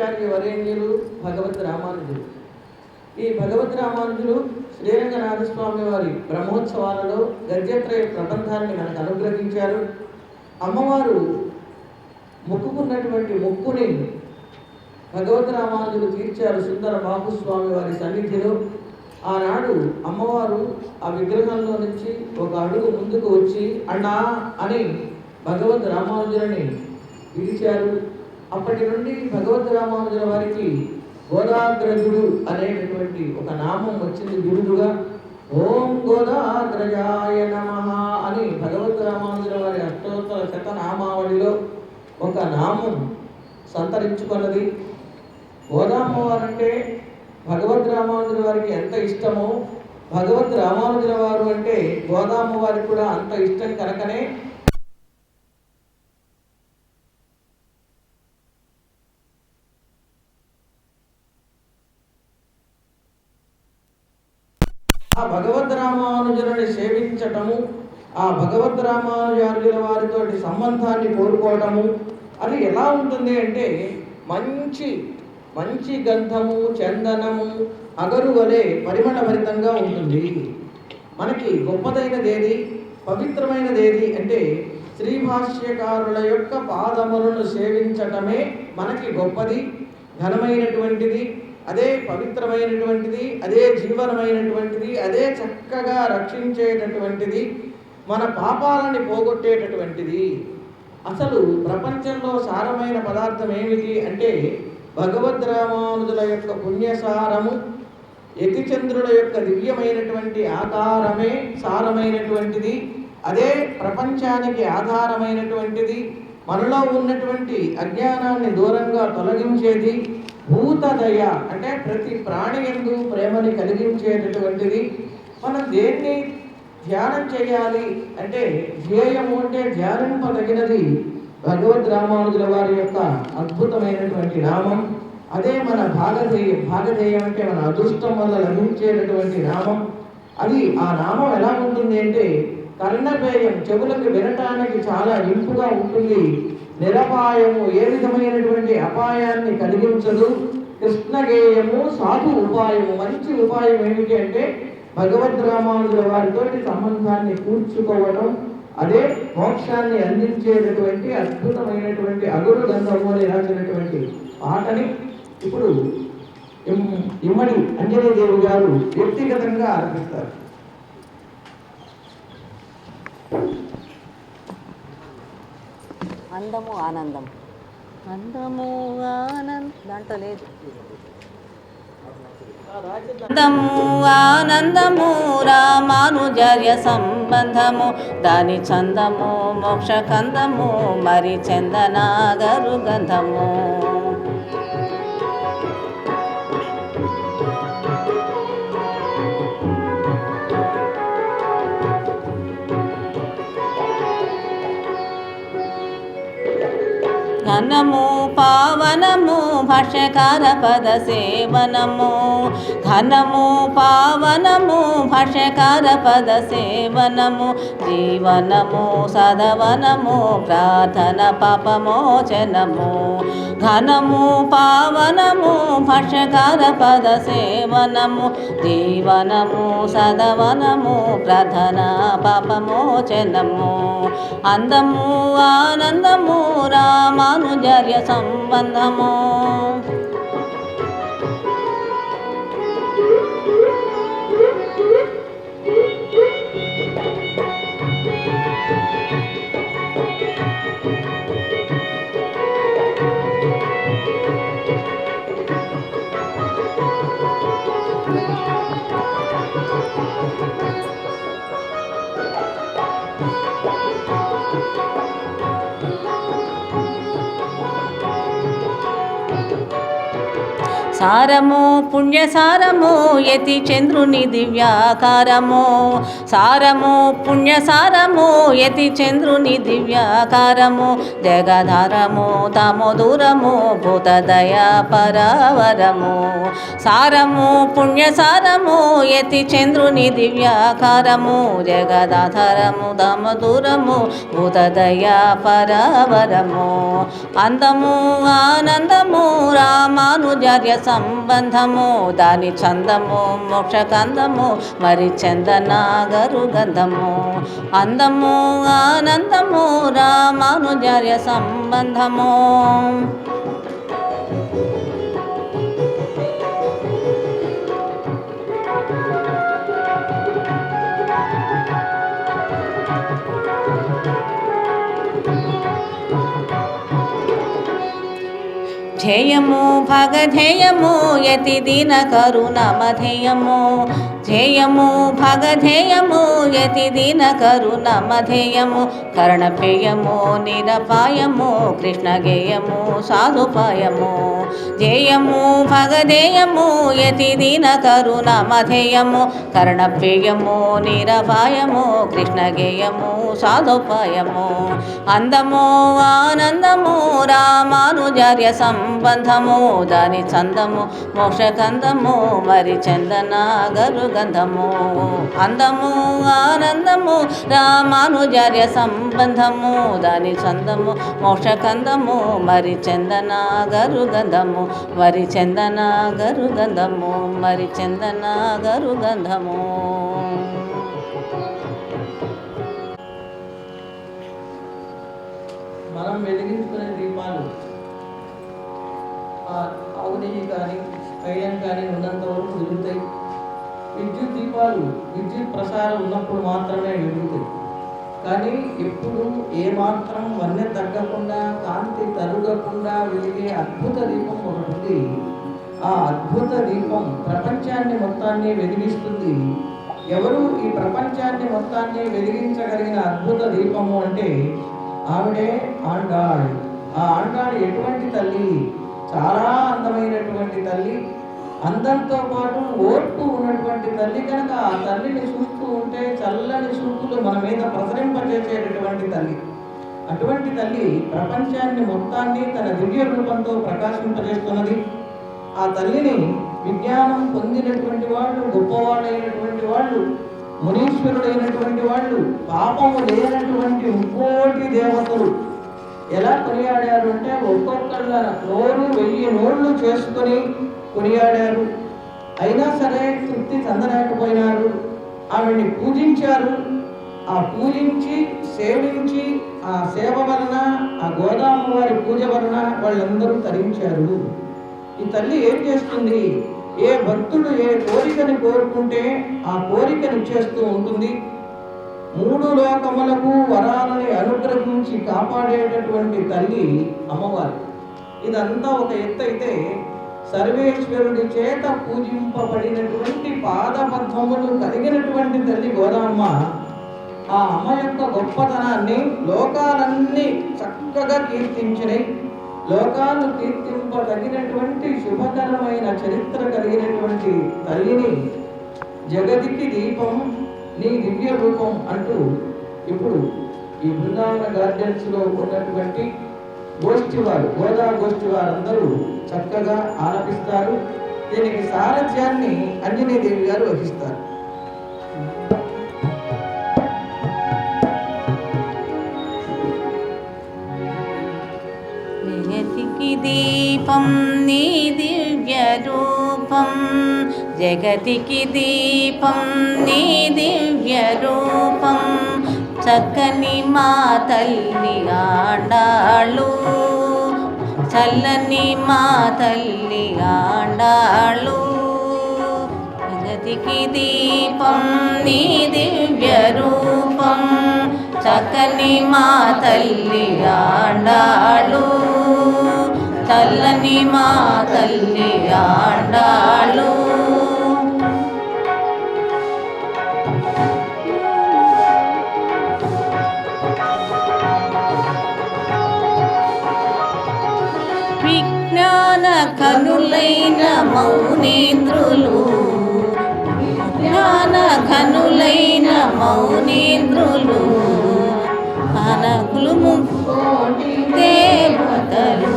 ఆచార్య వరేణ్యులు భగవద్ రామానుజులు. ఈ భగవద్ రామానుజులు శ్రీరంగనాథస్వామి వారి బ్రహ్మోత్సవాలలో గద్యత్రయ ప్రబంధాన్ని మనకు అనుగ్రహించారు. అమ్మవారు మొక్కుకున్నటువంటి మొక్కుని భగవద్ రామానుజులు తీర్చారు సుందర బాహుస్వామి వారి సన్నిధిలో. ఆనాడు అమ్మవారు ఆ విగ్రహంలో నుంచి ఒక అడుగు ముందుకు వచ్చి అన్నా అని భగవద్ రామానుజులని పిలిచారు. అప్పటి నుండి భగవద్ రామానుజుల వారికి గోదాగ్రజుడు అనేటటువంటి ఒక నామం వచ్చింది బిరుదుగా. ఓం గోదాగ్రజాయ నమః అని భగవద్ రామానుజుల వారి అష్టోత్తర శతనామావళిలో ఒక నామం సంతరించుకున్నది. గోదామ్మవారంటే భగవద్ రామానుజుల వారికి ఎంత ఇష్టమో భగవద్ రామానుజుల వారు అంటే గోదామ్మ వారికి కూడా అంత ఇష్టం కనుకనే ఆ భగవద్ రామానుజులని సేవించటము, ఆ భగవద్ రామానుజార్యుల వారితోటి సంబంధాన్ని కోరుకోవటము అది ఎలా ఉంటుంది అంటే మంచి మంచి గంధము, చందనము, అగరు వలె పరిమళభరితంగా ఉంటుంది. మనకి గొప్పదైనదేది, పవిత్రమైనదేది అంటే శ్రీభాష్యకారుల యొక్క పాదములను సేవించటమే మనకి గొప్పది, ఘనమైనటువంటిది, అదే పవిత్రమైనటువంటిది, అదే జీవనమైనటువంటిది, అదే చక్కగా రక్షించేటటువంటిది, మన పాపాలని పోగొట్టేటటువంటిది. అసలు ప్రపంచంలో సారమైన పదార్థం ఏమిటి అంటే భగవద్ రామానుజుల యొక్క పుణ్యసారము, యతిచంద్రుల యొక్క దివ్యమైనటువంటి ఆకారమే సారమైనటువంటిది, అదే ప్రపంచానికి ఆధారమైనటువంటిది, మనలో ఉన్నటువంటి అజ్ఞానాన్ని దూరంగా తొలగించేది, భూతదయ అంటే ప్రతి ప్రాణి యందు ప్రేమని కలిగించేటటువంటిది. మనం దేన్ని ధ్యానం చేయాలి అంటే ధ్యేయము అంటే ధ్యానింపదగినది భగవద్ రామానుజుల వారి యొక్క అద్భుతమైనటువంటి నామం. అదే మన భాగధేయం. భాగధేయం అంటే మన అదృష్టం వల్ల లభించేటటువంటి నామం. అది ఆ నామం ఎలా ఉంటుంది అంటే కర్ణపేయం, చెవులకు వినటానికి చాలా ఇంపుగా ఉంటుంది. నిరపాయము, ఏ విధమైనటువంటి అపాయాన్ని కలిగించదు. కృష్ణగేయము, సాధు ఉపాయము. మంచి ఉపాయం ఏమిటి అంటే భగవద్ రామానుజుల వారితోటి సంబంధాన్ని కూర్చుకోవడం, అదే మోక్షాన్ని అందించేటటువంటి అద్భుతమైనటువంటి అగురు గంధము అని రాసినటువంటి పాటని ఇప్పుడు ఇమ్మడి అంజనీదేవి గారు వ్యక్తిగతంగా అర్పిస్తారు. అందము ఆనందం, అందము ఆనందం దాంట్లో లేదు. అందము ఆనందము రామానుజర్య సంబంధము, దాని చందము మోక్షకందము, మరి చందనాగరు గంధము. ఘనము పావనము భాష్యకార పద సేవనము, ఘనము పావనము భాష్యకార పద సేవనము, జీవనము సదవనము ప్రార్థన పాపమోచనము. ఘనము పావనము భాష్యకార పద సేవనము, జీవనము సదవనము ప్రార్థన పాపమోచనము. అందము ఆనందము రామానుజర్య సంబంధము. సారము పుణ్యసారము యతి చంద్రుని దివ్యాకారము, సారము పుణ్యసారము యతి చంద్రుని దివ్యాకారము, జగధారము దామోదూరము భూతదయా పరావరము. సారము పుణ్యసారము యతి చంద్రుని దివ్యాకారము, జగదాధారము దామోదూరము భూతదయా పరావరము. అందము ఆనందము రామ రామానుజార్య సంబంధము దాని చందము మోక్షకందము మరి చందనాగరు గంధము అందము ఆనందము రామానుజార్య సంబంధము ధ్యేయము భగధేయము యతి దీన కరుణమధేయము ధ్యేయము భగధేయము యతి దీన కరుణమధేయము కర్ణపేయము నిరపాయము కృష్ణగేయము సాధుపాయము ధ్యేయము భగధేయము యతి దీన కరుణమధేయము కర్ణపేయము నిరపాయము కృష్ణగేయము సాధుపాయము అందము ఆనందము రామానుజార్య సంబంధము దాని చందము మోక్షకందము మరి చందనాగరు గంధము అందము ఆనందము రామానుజార్య సంబంధము దాని చందము మోక్షకందము మరి చందనాగరు గంధము మరి చందనాగరు గంధము మరి చందనాగరు గంధము. మనం వెలిగించుకునే దీపాలు అవునయ్యి కానీ తైలం కానీ ఉన్నంత వరకు వెలుగుతాయి. విద్యుత్ దీపాలు విద్యుత్ ప్రసారం ఉన్నప్పుడు మాత్రమే వెలుగుతాయి. కానీ ఎప్పుడు ఏమాత్రం వన్నె తగ్గకుండా కాంతి తరుగకుండా వెలిగే అద్భుత దీపం ఒకటి ఉంది. ఆ అద్భుత దీపం ప్రపంచాన్ని మొత్తాన్ని వెలిగిస్తుంది. ఎవరు ఈ ప్రపంచాన్ని మొత్తాన్ని వెలిగించగలిగిన అద్భుత దీపము అంటే ఆవిడే ఆండాళ్. ఆ ఆండాళ్ ఎటువంటి తల్లి? చాలా అందమైనటువంటి తల్లి, అందంతో పాటు ఓర్పు ఉన్నటువంటి తల్లి. కనుక ఆ తల్లిని చూస్తూ ఉంటే చల్లని చూపులు మన మీద ప్రసరింపజేసేటటువంటి తల్లి. అటువంటి తల్లి ప్రపంచాన్ని మొత్తాన్ని తన దివ్య రూపంతో ప్రకాశింపజేస్తున్నది. ఆ తల్లిని విజ్ఞానం పొందినటువంటి వాళ్ళు, గొప్పవాళ్ళైనటువంటి వాళ్ళు, మునీశ్వరుడైనటువంటి వాళ్ళు, పాపము లేనటువంటి ముక్కోటి దేవతలు ఎలా కొనియాడారు అంటే ఒక్కొక్కళ్ళ నోరు 1000 నోళ్ళు చేసుకొని కొనియాడారు. అయినా సరే తృప్తి చెందలేకపోయినారు. ఆవిడ్ని పూజించారు. ఆ పూజించి సేవించి ఆ సేవ వలన, ఆ గోదాము వారి పూజ వలన వాళ్ళందరూ తరించారు. ఈ తల్లి ఏం చేస్తుంది? ఏ భక్తుడు ఏ కోరికని కోరుకుంటే ఆ కోరికను చేస్తూ ఉంటుంది. 3 లోకములకు వరాలని అనుగ్రహించి కాపాడేటటువంటి తల్లి అమ్మవారు. ఇదంతా ఒక ఎత్తు అయితే, సర్వేశ్వరుడి చేత పూజింపబడినటువంటి పాదపద్మములు కలిగినటువంటి తల్లి గోదామ్మ ఆ అమ్మ యొక్క గొప్పతనాన్ని లోకాలన్నీ చక్కగా కీర్తించినాయి. లోకాలు కీర్తింపదగినటువంటి శుభకరమైన చరిత్ర కలిగినటువంటి తల్లిని జగతికి దీపం నీ దివ్య రూపం అంటూ ఇప్పుడు ఈ బృందావన గార్డెన్స్లో ఉన్నటువంటి గోష్ఠి వారు, గోదా గోష్ఠి వారందరూ చక్కగా ఆలపిస్తారు. దీనికి సారథ్యాన్ని అంజనీదేవి గారు వహిస్తారు. జగతికి దీపం నీ దివ్య రూపం, జగతికి దీపం నీ దివ్య రూపం, చక్కని మా తల్లి ఆండాళ్ళు, చల్లని మా తల్లి ఆండాళ్ళు. జగతికి దీపం నీ దివ్య రూపం, చక్కని మా తల్లి ఆండాళ్ళు, చల్లని మా తల్లి ఆండాళ్ళు. విజ్ఞాన కనులైన మౌనేంద్రులు, విజ్ఞాన కనులైన మౌనేంద్రులు, అనకులు ముక్కోటి దేవతలు,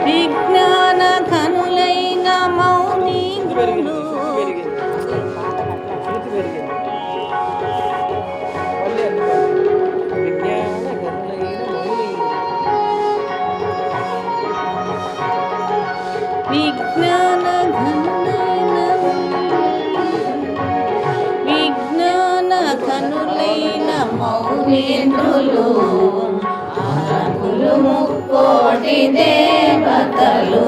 విజ్ఞాన కనులైన మౌనేంద్రులు. విజ్ఞాన కనులైన మౌనేంద్రులు అనకులు ముక్కోటి దేవతలు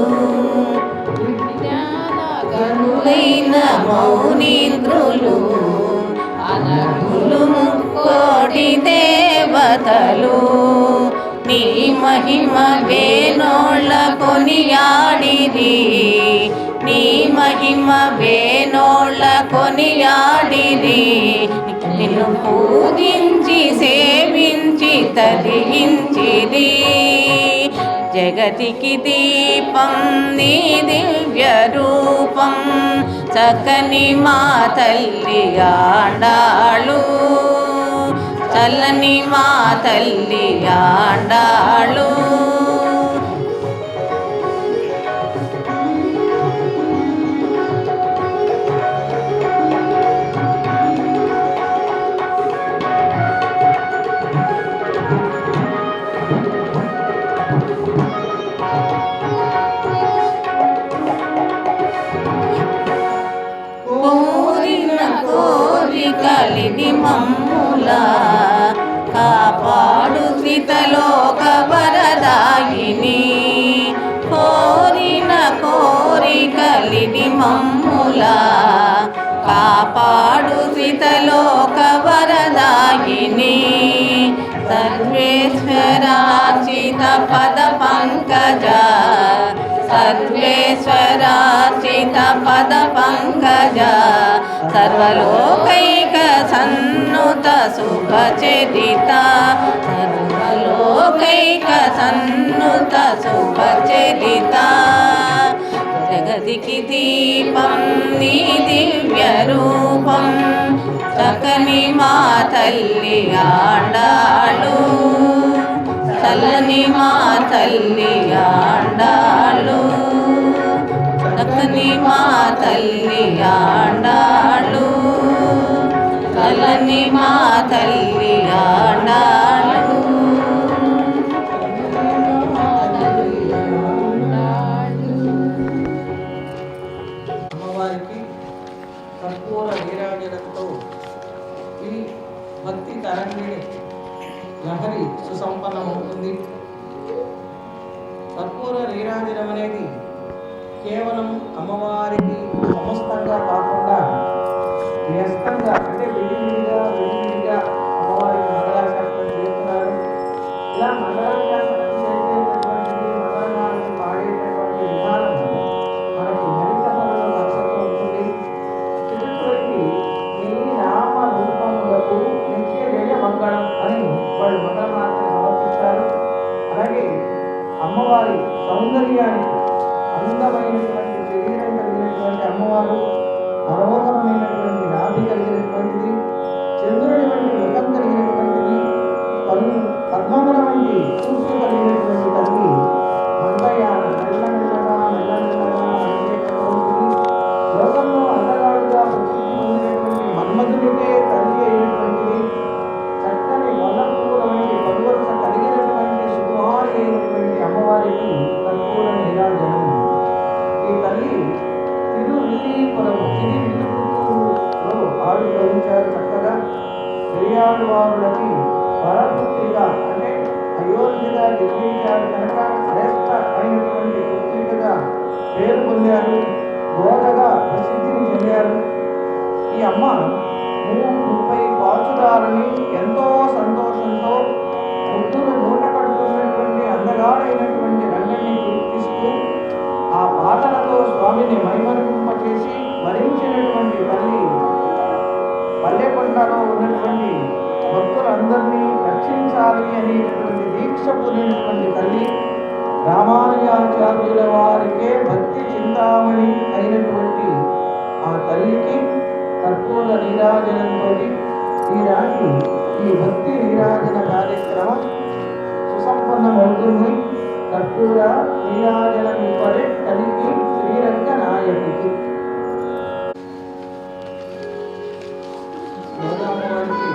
కనులైన మౌనేంద్రులు అనకులు ముక్కోటి దేవతలు నీ మహిమ వేణోళ్ళ కొనియాడిరి నీ మహిమ వేణోళ్ళ కొనియాడిరి నిన్ను పూజించి సేవించి తరించిరి జగతికి దీపం నీ దివ్య రూపం చక్కని మా తల్లి ఆండాళు చల్లని మా తల్లి ఆండాళు కోరికలిది మమ్ముల కాపాడు శ్రీతలోక వరదాయిని కోరిన కోరికలిది మమ్ముల కాపాడు శ్రీతలోక వరదాయిని సర్వేశ్వరాచిత పద పంకజ సర్వేశ్వరాచిత పద పంకజ సర్వలోకైక సన్నుత శుభచరిత సర్వలోకైక సన్నుత శుభచరిత జగతికి దీపం నీ దివ్య రూపం చక్కని మా తల్లి ఆండాళు చల్లని మా తల్లి ఆండాళు చక్కని మా తల్లి ఆండాళు చల్లని మా తల్లి ఆండాళు అమ్మవారికి కర్పూర నీరాజనంతో ఈ భక్తి తరంగిణి లహరి సుసంపన్నమవుతుంది. కర్పూర నీరాజనం అనేది కేవలం అమ్మవారికి సమస్తంగా కాకుండా వ్యస్తంగా అంటే విడివిడిగా అమ్మవారికి మంగళాశాసనం చేస్తున్నారు. ఇలా మంగళాశాసనం చేసేటటువంటిది మంగళనామం పాడేటటువంటి విధానం మనకి లలిత పనుల వరుసతో ఉంటుంది. చిరుచురికి నీ నామ రూపములకు నిత్య జయ మంగళం అని వాళ్ళు మంగళనామాన్ని సమర్పిస్తారు. అలాగే అమ్మవారి సౌందర్యానికి అందమైనటువంటి శరీరం కలిగినటువంటి అమ్మవారు మనోహరమైనటువంటి నాభి కలిగినటువంటిది, చంద్రుడి వంటి ముఖం కలిగినటువంటిది, పద్మముల వంటి చూసు కలిగినటువంటి తల్లి మందయాన మెల్లమెల్లగా నడిచేటటువంటిది. లోకంలో అందగాడుగా ప్రసిద్ధి పొందినటువంటి మన్మధుడికే తల్లి అయినటువంటిది, చక్కని వల్ల పువ్వుల వంటి పలువరుస కలిగినటువంటి సుకుమారి అయినటువంటి అమ్మవారికి కర్పూర నీరాజనం. ఈ తల్లి తిరువిల్లిపుత్తూరులో ఆవిర్భవించారు. చక్కగా పెరియాడు వారులకి వరపుత్రిగా అంటే అయోధ్యగా జన్మించారు కనుక శ్రేష్ఠ అయినటువంటి పుత్రికగా పేరు పొందారు. గోదగా ప్రసిద్ధిని చెందారు. ఈ అమ్మ 30 పాచురాలని ఎంతో సంతోషంతో ముద్దును మూట కడుతున్నటువంటి అందగాడైనటువంటి రంగన్ని కీర్తిస్తూ ఆ పాటలతో స్వామిని మైమరిపింపచేసి వరించినటువంటి తల్లి పల్లెకొండలో ఉన్నటువంటి భక్తులందరినీ రక్షించాలి అనేటటువంటి దీక్ష పొందినటువంటి తల్లి రామానుజాచార్యుల వారికే భక్తి చింతామణి అయినటువంటి ఆ తల్లికి కర్పూర నీరాజనంతో ఈనాటి ఈ భక్తి నీరాజన కార్యక్రమం సుసంపన్నమవుతుంది. కర్పూర నీరాజనం ఇవ్వడే కలిగి శ్రీరంగ నాయకుడికి గోదామవారికి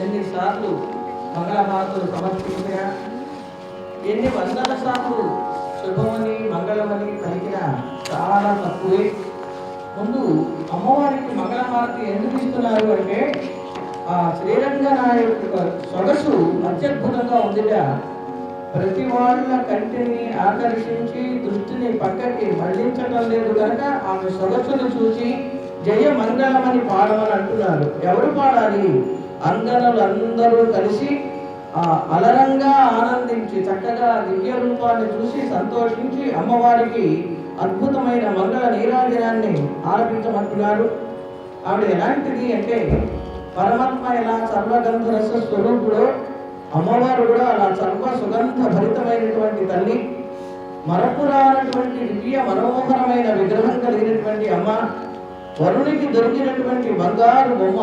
ఎన్నిసార్లు మంగళహారతులు సమర్పించినా ఎన్ని వందల సార్లు శుభమని మంగళమని పలికినా చాలా తక్కువే. ముందు అమ్మవారికి మంగళహారతి ఎందుకు ఇస్తున్నారు అంటే ఆ శ్రీరంగనాయకు సొగసు అత్యద్భుతంగా ఉందిట. ప్రతి వాళ్ళ కంటిని ఆకర్షించి దృష్టిని పక్కకి మళ్లించడం లేదు కనుక ఆమె సొగసును చూసి జయ మంగళమని పాడమని అంటున్నారు. ఎవరు పాడాలి? అంగనులందరూ కలిసి అలరంగా ఆనందించి చక్కగా దివ్య రూపాన్ని చూసి సంతోషించి అమ్మవారికి అద్భుతమైన మంగళ నీరాజనాన్ని ఆలపించమంటున్నారు. ఆవిడ ఎలాంటిది అంటే పరమాత్మ ఎలా సర్వగంధ రస స్వరూపుడో అమ్మవారు కూడా అలా సర్వ సుగంధ భరితమైనటువంటి తల్లి, మరపురానటువంటి దివ్య మనోహరమైన విగ్రహం కలిగినటువంటి అమ్మ, వరుణికి దొరికినటువంటి బంగారు బొమ్మ.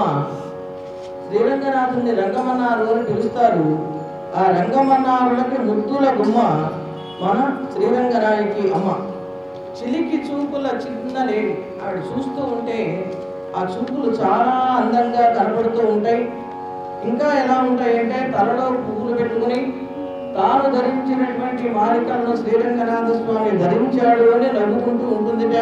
శ్రీరంగనాథుని రంగమన్నారు అని పిలుస్తారు. ఆ రంగమన్నారులకి ముద్దుల గుమ్మ మన శ్రీరంగనాయకి అమ్మ. చిలికి చూపుల చిన్న లేడి, ఆవిడ చూస్తూ ఉంటే ఆ చూపులు చాలా అందంగా కనపడుతూ ఉంటాయి. ఇంకా ఎలా ఉంటాయంటే తలలో పువ్వులు పెట్టుకుని తాను ధరించినటువంటి మాలికలను శ్రీరంగనాథ స్వామి ధరించాడు అని నవ్వుకుంటూ ఉంటుందిట.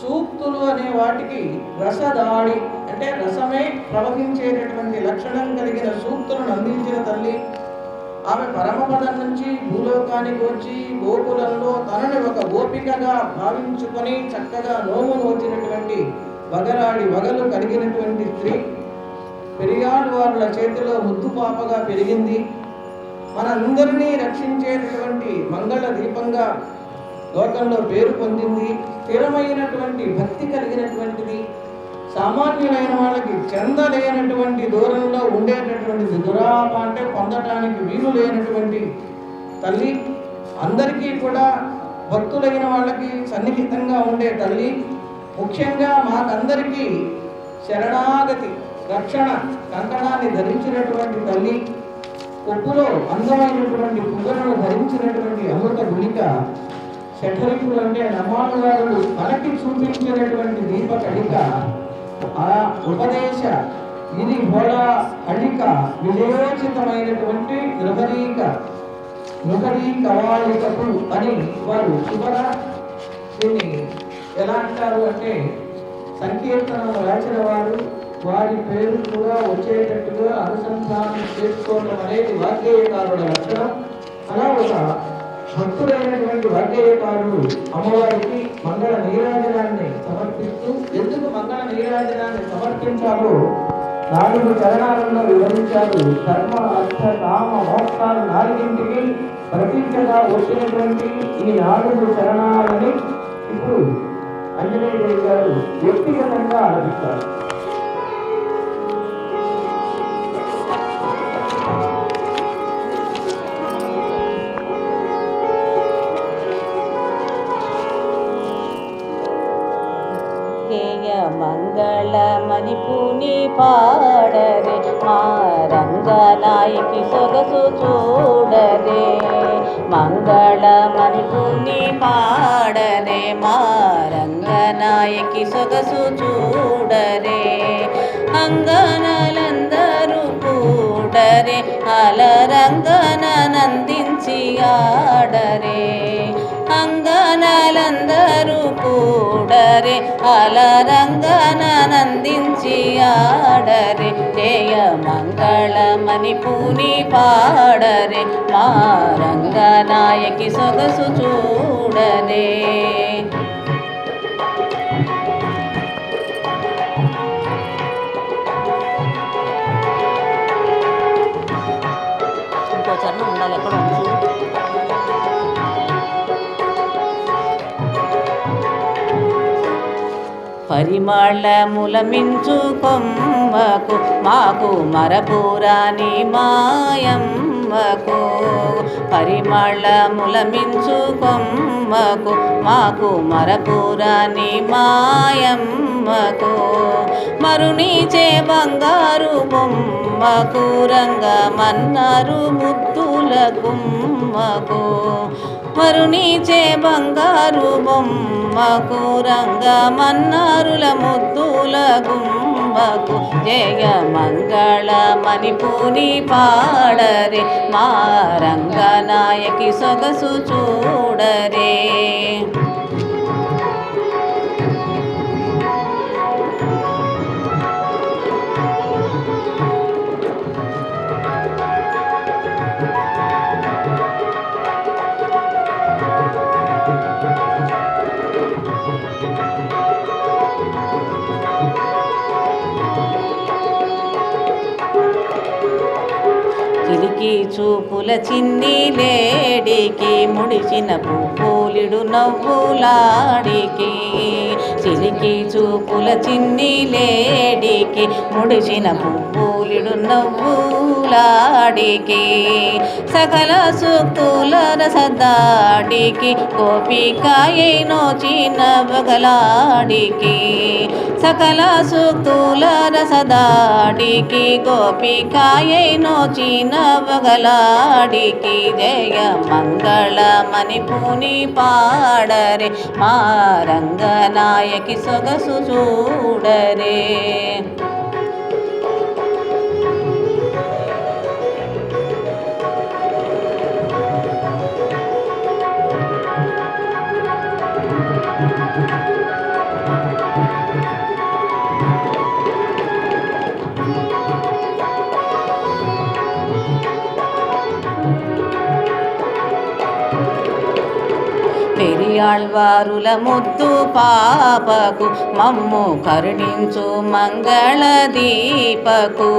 సూక్తులు అనే వాటికి రసదాడి అంటే రసమే ప్రవహించేటటువంటి లక్షణం కలిగిన సూక్తులను అందించిన తల్లి. ఆమె పరమపదం నుంచి భూలోకానికి వచ్చి గోకులంలో తనని ఒక గోపికగా భావించుకొని చక్కగా నోము నోచినటువంటి వగలాడి వగలు కలిగినటువంటి స్త్రీ. పెరిగాడు వారుల చేతిలో ముద్దు పాపగా పెరిగింది. మనందరినీ రక్షించేటటువంటి మంగళ దీపంగా లోకంలో పేరు పొందింది. స్థిరమైనటువంటి భక్తి కలిగినటువంటిది. సామాన్యులైన వాళ్ళకి చెందలేనటువంటి దూరంలో ఉండేటటువంటిది. దురాప అంటే పొందటానికి వీలు లేనటువంటి తల్లి. అందరికీ కూడా భక్తులైన వాళ్ళకి సన్నిహితంగా ఉండే తల్లి. ముఖ్యంగా మాకందరికీ శరణాగతి రక్షణ కంకణాన్ని ధరించినటువంటి తల్లి. కొప్పులో అందమైనటువంటి పువ్వులను ధరించినటువంటి అమృత గుళిక. శఠరికులు అంటే నమానుగారులు మనకి చూపించినటువంటి దీప కళిక. ఆ ఉపదేశ ఇది హోళా అళిక విజయోచితమైనటువంటి నృహరీ కవాళికపు అని వారు శుభ్ర దీన్ని ఎలా అంటారు అంటే సంకీర్తనలు రాసిన వారు వారి పేరు కూడా వచ్చేటట్టుగా అనుసంధానం చేసుకోవడం అనేది వాగ్గేయకారుల లక్షణం. అలా ఒక భక్తుడైనటువంటి వాగ్గేయకారుడు అమ్మవారికి మంగళ నీరాజనాన్ని సమర్పిస్తూ, ఎందుకు మంగళ నీరాజనాన్ని సమర్పించాలో 4 చరణాలలో వివరించారు. ధర్మ అర్థ కామ మోక్షాలు 4ంటికి ప్రతీకగా వచ్చినటువంటి ఈ 4 చరణాలని ఇప్పుడు అంజనేయ గారు వ్యక్తిగతంగా ఆలోచిస్తారు. మంగళమని పుని పాడరే మా రంగనాయకి సొగసు చూడరే. మంగళమని పుని పాడరే మా రంగనాయకి సొగసు చూడరే. అంగనలందరూ కూడరే అలరంగన నందించి ఆడరే. అంగనలందరూ కూడరే అలరంగన నందించి ఆడరే. జయ మంగళమని పుని పాడరే మా రంగనాయకి సొగసు చూడరే. ఇంకో చరణం ఉండాలి, ఎక్కడ ఉంది? పరిమళములమించు కొమ్మకు మాకు మరపురాని మాయమ్మకు. పరిమళములమించు కొమ్మకు మాకు మరపురాని మాయమ్మకు. మరునిచే బంగారు బొమ్మకు రంగమన్నారు ముద్దుల గుమ్మకు. వరుణిచే బంగారు బొమ్మకు రంగమన్నారుల ముద్దుల గుమ్మకు జయ మంగళమని పూని పాడరే మా రంగనాయకి సొగసు చూడరే. చిలికి చూపుల చిన్ని లేడికి ముడిచిన పువ్వులిడు నవ్వులాడికి. చిలికి చూపుల చిన్ని లేడికి ముడిచిన పువ్వులిడు నవ్వులాడికి. సకల సూక్తుల రసదాడికి గోపికాయై నోచిన బగలాడికి. సకల సూక్తుల రసదాడికి గోపికాయై నోచిన బగలాడికి జయ మంగళమని పూని పాడరే మా రంగనాయకి సొగసు చూడరే. పెరియాళ్వారుల ముద్దు పాపకు మమ్ము కరుణించు మంగళ దీపకు.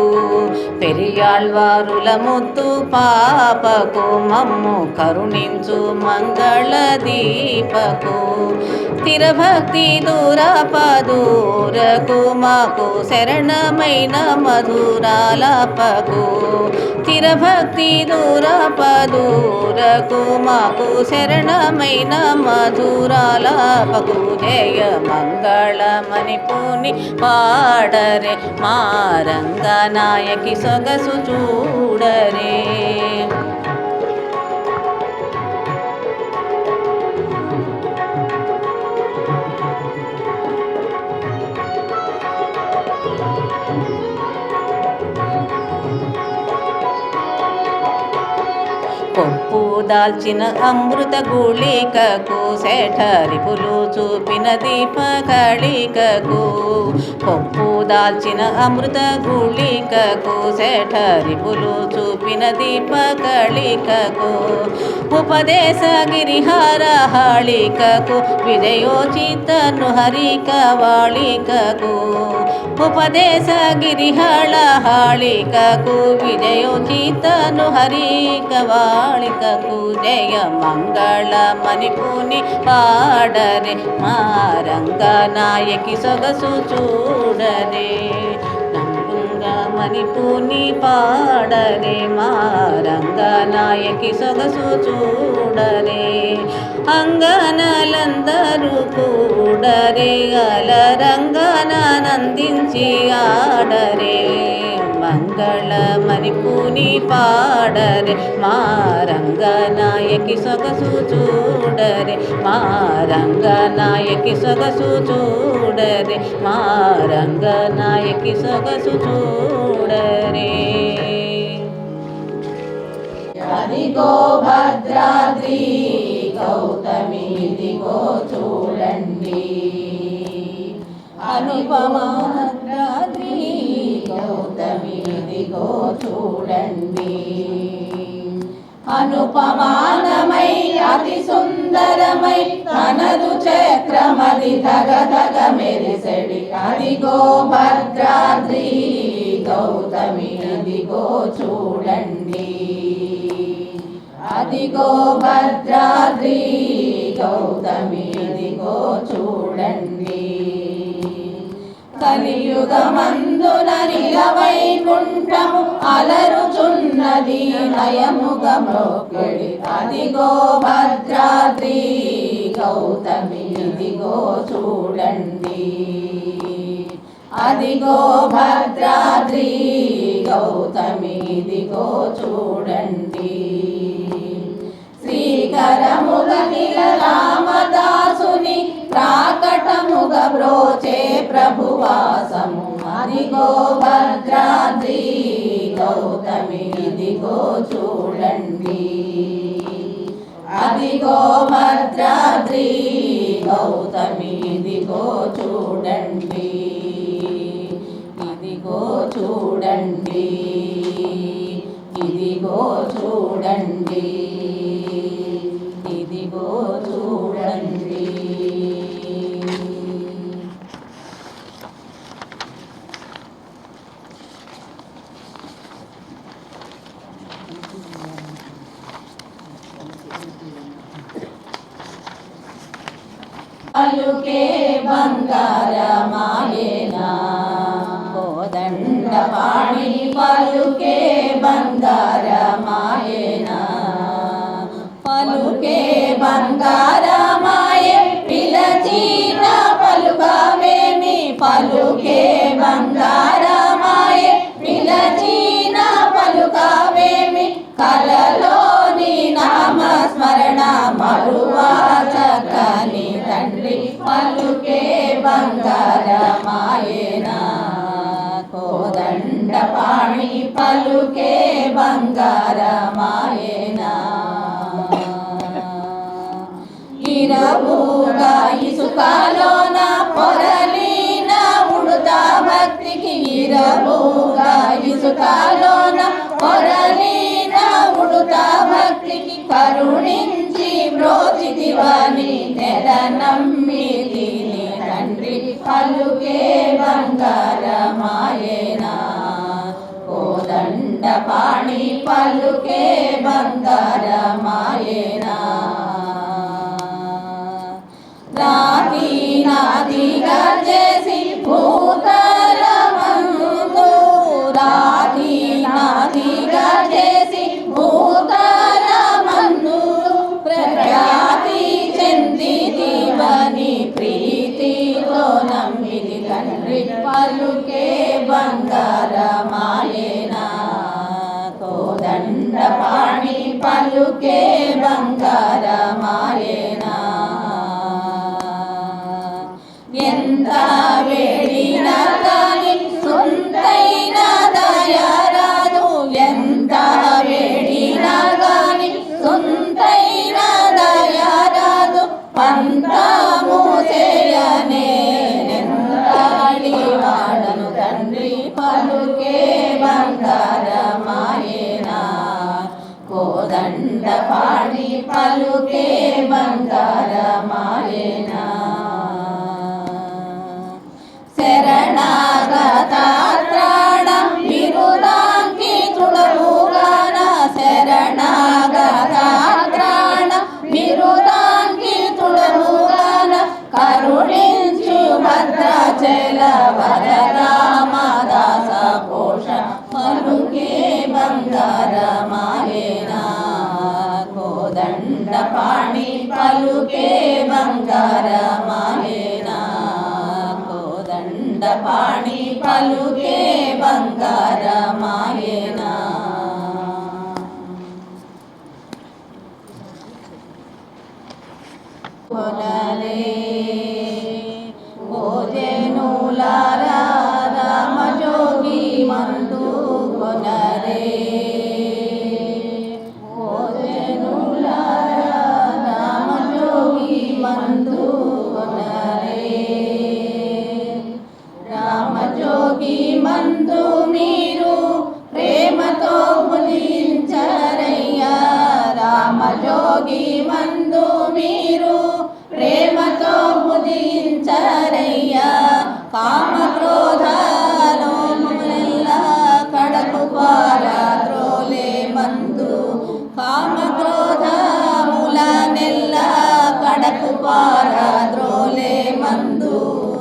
పెరియాళ్వారుల ముద్దు పాపకు మమ్ము కరుణించు మంగళ దీపకు. స్థిర భక్తి దూరపదూరకు మాకు శరణమైన మధురాలాపకు. స్థిర భక్తి దూరపదూరకు మాకు శరణమైన మధురాలాపకు జయ మంగళమని పూని పాడరే మా రంగనాయకి సొగసు చూడరే. కొప్పు దాల్చిన అమృత గుళికకు శఠరిపులు చూపిన దీపకళికకు. కొప్పు దాల్చిన అమృత గుళికకు శఠరిపులు చూపిన దీపకళికకు. ఉపదేశ గిరిహారహాళికకు విజయోచితను హరికవాళికకు. ఉపదేశ గిరిహళహాళికకు విజయోచితను హరికవాళికకు జయ మంగళమని పూని పాడరే మా రంగనాయకి సొగసు చూడరే. రంగమని పూని పాడరే మా రంగనాయకి సొగసు చూడరే. అంగనలందరూ కూడరే అలరంగనందించి ఆడరే. మంగళమని పూని పాడరే మా రంగనాయకి సొగసు చూడరే. మా రంగనాయకి సొగసు చూడరే. మా రంగనాయకి సొగసు చూడరే. అదిగో భద్రాద్రి గౌతమి దిగో చూడండి. అనుపమాద్రి గౌతమి దిగో చూడండి. అనుపమానమై అతి సుందరమై తనదు చక్రమది ధగధగ మెరిసెడి. అదిగో భద్రాద్రి గౌతమి దిగో చూడండి. అదిగో భద్రాద్రి గౌతమి దిగో చూడండి. కలియుగమందున నిలవైకుంఠము అలరుచున్నది నయముగ మ్రోక్కెడి. అదిగో భద్రాద్రి గౌతమి దిగో చూడండి. అదిగో భద్రాద్రి గౌతమి దిగో చూడండి. శ్రీకరముల ప్రభువాసము అదిగో భద్రాద్రి గౌతమి ఇదిగో చూడండి అదిగో భద్రాద్రి గౌతమి ఇదిగో చూడండి ఇదిగో చూడండి ఇదిగో చూడండి ఇదిగో చూడండి పలుకే బంగారమాయేనా కోదండపాణి పలుకే బంగారమాయేనా పలుకే బంగారమాయే పిలచిన పలుకవేమి పలుకే బంగారమాయే పిలచిన పలుకవేమి కలలోని నామస్మరణ మరువా చక్కని తండ్రి పలుకే బంగారమాయేనా కోదండపాణి పలుకే బంగారమాయేనా ఇరవుగా ఇసుకలోన పొరలిన ఉడుతా భక్తికి ఇరవుగా ఇసుకలోన పొరలిన ఉడుతా భక్తికి కరుణించి బ్రోచితివని నెల నమ్మితిని తండ్రి పలుకే బంగారమాయేనా కోదండపాణి పలుకే బంగారమాయేనా రాతి నాదిగా చేసి భూతలమందు రాతి నాదిగా చేసి భూతలమందు ప్రఖ్యాతి చెందితివని ప్రీతితో నమ్మిది తండ్రి పలుకే బంగారమాయేనా కోదండపాణి పలుకే బంగారమాయేనా ఎంత వేడినా కానీ సొంతైన దయరాదు ఎంత వేడినా కానీ సొంతైన దయరాదు పంతము చేయనే నెంతాడి వాడను తండ్రి పలుకే బంగారమాయేనా కోదండపాణి పలుకే బంగారమాయేనా శరణాగతాత్రాణ బిరుదాంకితుడవుగాన శరణాగతాత్రాణ బిరుదాంకితుడవుగాన కరుణించు భద్రాచల వరరామదాస పోష పలుకే బంగారమాయేనా కోదండపాణి పలుకే బంగారమాయేనా కోదండపాణి పలుకే బంగారమాయేనా కొనలే భోజనులారా రామజోగి మందు కొనరే భోజనులారా రామజోగి మందు కొనరే రామజోగి మందు మీరు ప్రేమతో భుజించరయ్యా రామజోగి మందు మీరు ప్రేమతో భుజించరయ్యా కామక్రోధాలోములెల్లా కడకు పారద్రోలే మందు కామక్రోధములనెల్లా కడకు పారద్రోలే మందు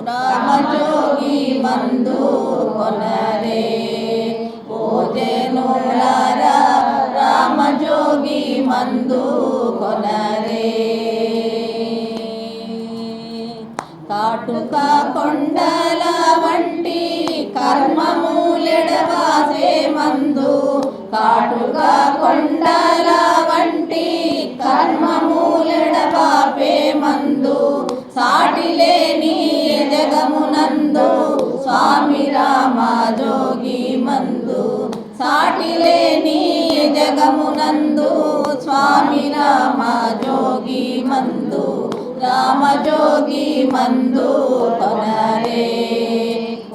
రామజోగి మందు కొనరే భోజనులారా రామజోగి మందు కొనరే కాటుక కొండల వంటి కర్మములెడవాసే మందు కాటుక కొండల వంటి కర్మములెడవాపే మందు సాటిలేని జగమునందు జోగి మందు సాటి లేని జగమునందు స్వామి రామ జోగి మందు రామ జోగి మందు కొనరే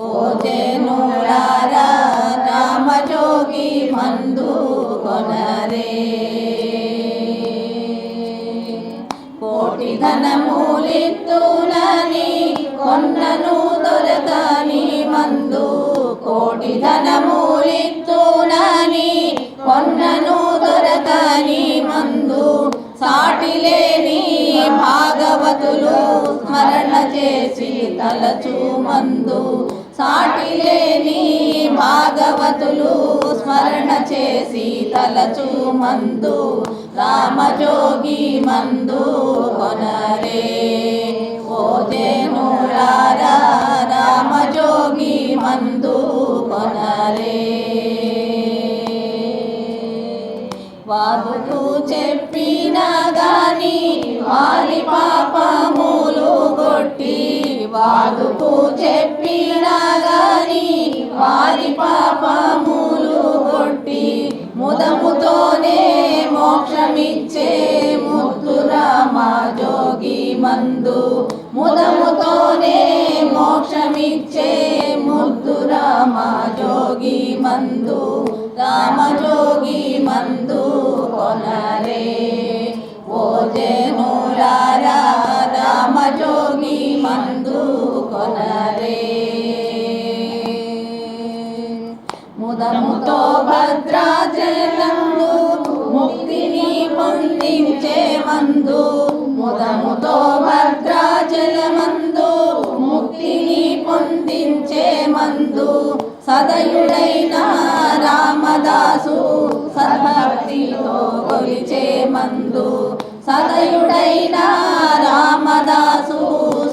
ఓ జనులారా రామ జోగి మందు కొనరే కోటి ధనములిత్తునని కొన్నను దొరకని మందు కోటి ధనములిత్తునని కొన్నను దొరకని మందు సాటి లేని భాగవతులు స్మరణ చేసి తలచు మందు సాటి లేని భాగవతులు స్మరణ చేసి తలచు మందు రామజోగి మందు కొనరే ఓ జనులారా రామజోగి మందు కొనరే వాదుకు చెప్పినా గాని వారి పాపములు కొట్టి వాదుకు చెప్పినా గాని వారి పాపములు కొట్టి ముదముతోనే మోక్షమిచ్చే ముద్దు రామ జోగి మందు ముదముతోనే మోక్షమిచ్చే ముద్దు రామ జోగి మందు రామ జోగి మందు కొనరే ఓ జనులారా రామ జోగి మందు కొనరే ముదముతో భద్రాచలందు ముక్తిని పొందించే మందు ముదముతో భద్రాచలమందు ముక్తిని పొందించే మందు సదయుడైన రామదాసు సద్భక్తితో కొలిచే మందు సదయుడైన రామదాసు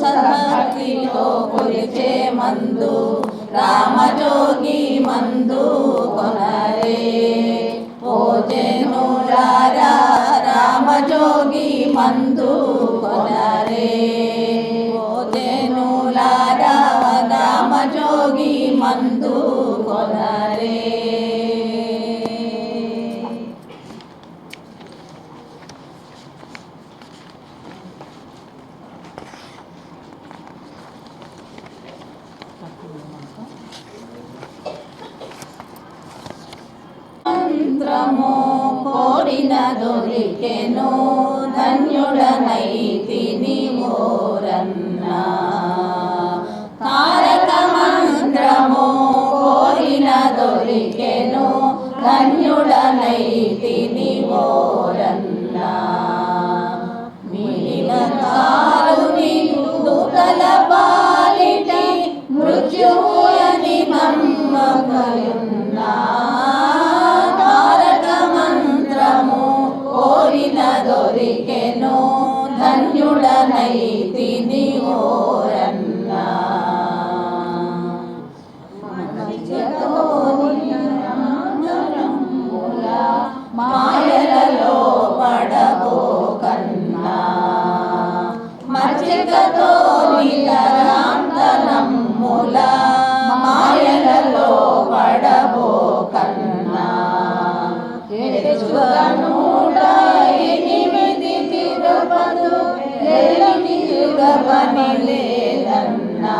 సద్భక్తితో కొలిచే మందు రామజోగి మందు కొనరే ఓ జనులారా రామజోగి మందు కొనరే ఓ జనులారా రామజోగి మందు కొనరే మంత్రము కోరిన దొరికెను ధన్యుడనైతిని ఓరన్నా తారక మంత్రము కోరిన దొరికెను ధన్యుడనైతిని ఓరన్నా మిగిలిన కాలుని దూతల పాలిటి మృత్యువుయని నమ్మకయున్నా కోరిన దొరికెను ధన్యుడనైతిని ఓరన్నా మాయలలో పడబోకన్నా మచ్చికతో నితరాంతరమ్ముల మాయలలో పడబోకన్నా ఎనిమిది తిరుపదు తిరుగపని లేదన్నా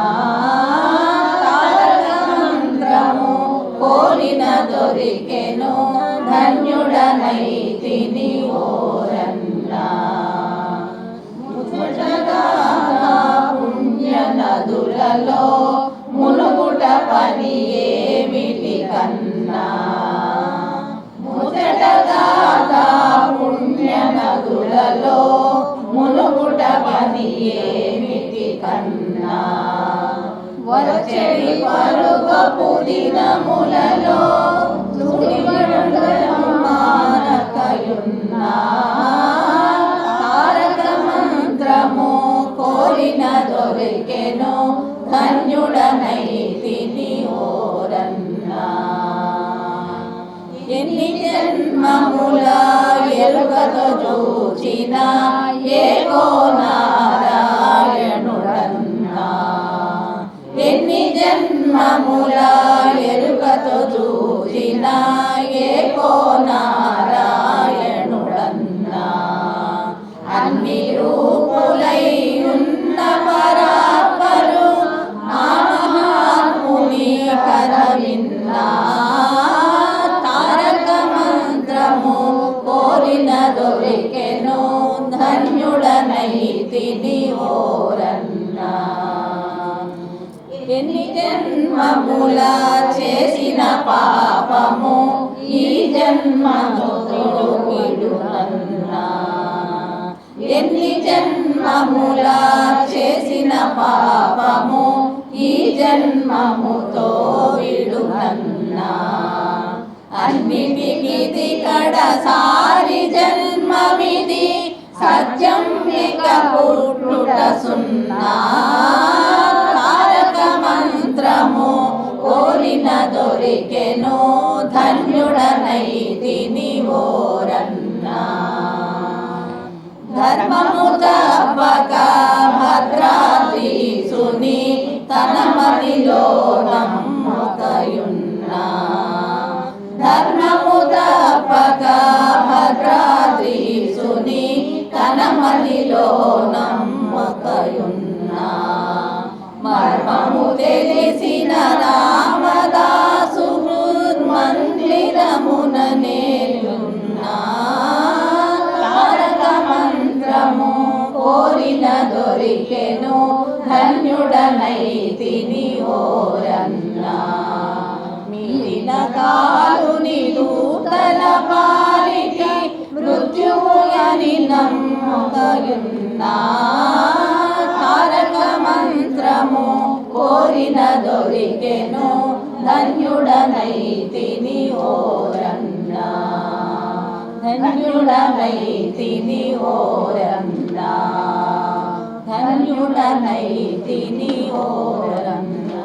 తారక మంత్రము కోరిన దొరికెను ధన్యుడనైతిని ఓరన్నా పుణ్య నదులలో మునుగుట పని ఏమిటి కన్నా పుణ్య నదులలో మునుగుట పని ఏమిటి కన్నా వచ్చడి పరుగపు దినములలో మానకయున్నా తారక మంత్రము కోరిన దొరికెను ధన్యుడనైతిని ఓరన్నా ఎన్ని జన్మముల ఎరుగతో చూచిన ఏకో నారాయణుడన్నా ఎన్ని జన్మముల కోరిన దొరికెను ధన్యుడనైతిని ఓరన్నా. ఎన్ని జన్మముల చేసిన పాపము ఈ జన్మతో విడునన్నా. ఎన్ని జన్మముల చేసిన పాపము ఈ జన్మముతో విడునన్నా. అన్నిటికి కడసారి జన్మమిది సత్యం ఇక పుట్టుట సున్నా. తారక మంత్రము కోరిన దొరికెను ధన్యుడనైతిని ఓరన్నా. ధర్మము తప్పక భద్రాద్రీసుని తన మదిలో నమ్మకయున్నా. ధర్మము తప్పక భద్రాద్రీసుని తన మదిలో నమ్మకయున్నా. మర్మము తెలిసిన రామదాసు మందిరమున నేలున్నా. తారక మంత్రము కోరిన దొరికెను ధన్యుడనైతిని ఓరన్నా. మీరిన కాలుని దూతల పాలికి మృత్యువు అని నమ్మకయున్నా. తారక మంత్రము కోరిన దొరికెను ధన్యుడనైతిని ఓరన్నా. ధన్యుడనైతిని ఓరన్నా. ధన్యుడనైతిని ఓరన్నా.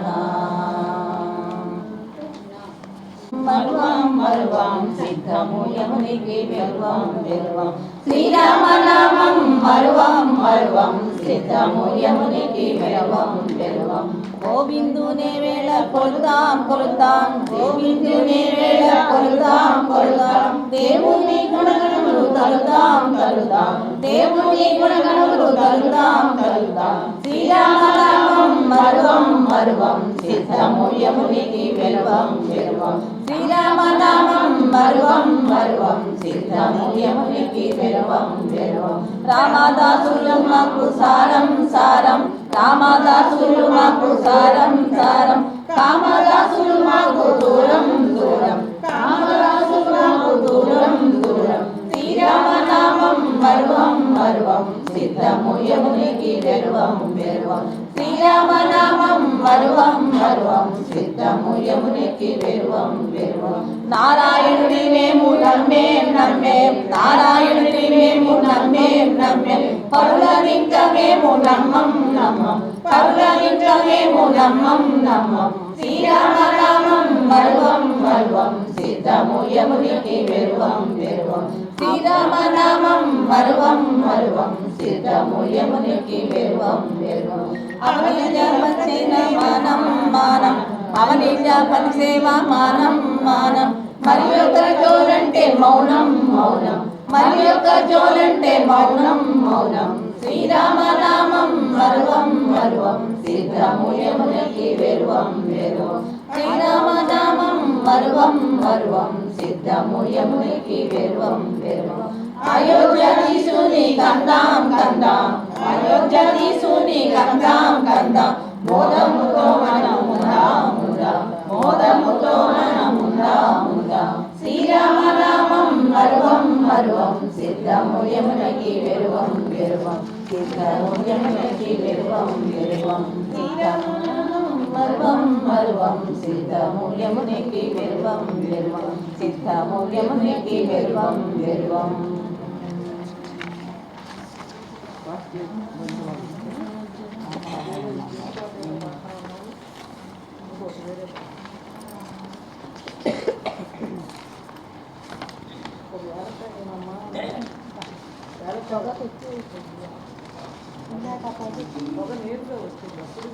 మరువం మరువం సిద్ధము యమునికి వెరువం వెరువం. శ్రీరామనామం మరువం మరువం సిద్ధము యమునికి వెరువం వెరువం. గోవిందునే వేళ కొలుదాం కొలుదాం. గోవిందునే వేళ కొలుదాం కొలుదాం. దేవుని గుణగణములు తలుదాం తలుదాం. దేవుని గుణగణములు తలుదాం తలుదాం. శ్రీరామనామం మరువం మరువం సిద్ధము యమునికి వెరువం వెరువం. శ్రీరామనామం మరువం మరువం సిద్ధము యమునికి వెరువం వెరువం. రామదాసులు మాకు సారం సారం. రామదాసులు మాకు సారం సారం. కామదాసులు మాకు దూరం దూరం. కామదాసులు మాకు దూరం దూరం. శ్రీరామనామం మరువం మరువం సిద్ధము యమునికి వెరువం వెరువం. శ్రీరామనామం మరువం మరువం సిద్ధము యమునికి వెరువం వెరువం. నారాయణుని మేము నమ్మేం నమ్మేం. నారాయణుని మేము నమ్మేం నమ్మేం. పరులనింక మేము నమ్మం నమ్మం. పరులనింక మేము నమ్మం నమ్మం. శ్రీరామనామం మరువం మరువం సిద్ధము యమునికి వెరువం వెరువం. శ్రీరామనామం మరువం మరువం సిద్ధము యమునికి వెరువం వెరువం. అవనిజ వచ్చిన మానం మానం. అవనిజ పరిసేవ మానం మానం. మరి యొక్క జోలంటే మౌనం మౌనం. మరి యొక్క జోలంటే మౌనం మౌనం. శ్రీరామనామం మరువం మరువం సిద్ధము యమునికి వెరువం వెరువం. శ్రీరామనామం మరువం మరువం సిద్ధము యమునికి వెరువం వెరువం. అయోధ్యధీశుని కందాం కందాం. అయోధ్యధీశుని కందాం కందాం. మోదముతో మనముందాం ఉందాం. మోదముతో మనముందాం ఉందాం. శ్రీరామనామం మరువం మరువం సిద్ధము యమునికి వెరువం వెరువం. సిద్ధము యమునికి వెరువం వెరువం. శ్రీరామనామం మరువం మరువం సిద్ధము యమునికి వెరువం వెరువం. సిద్ధము యమునికి వెరువం వెరువం.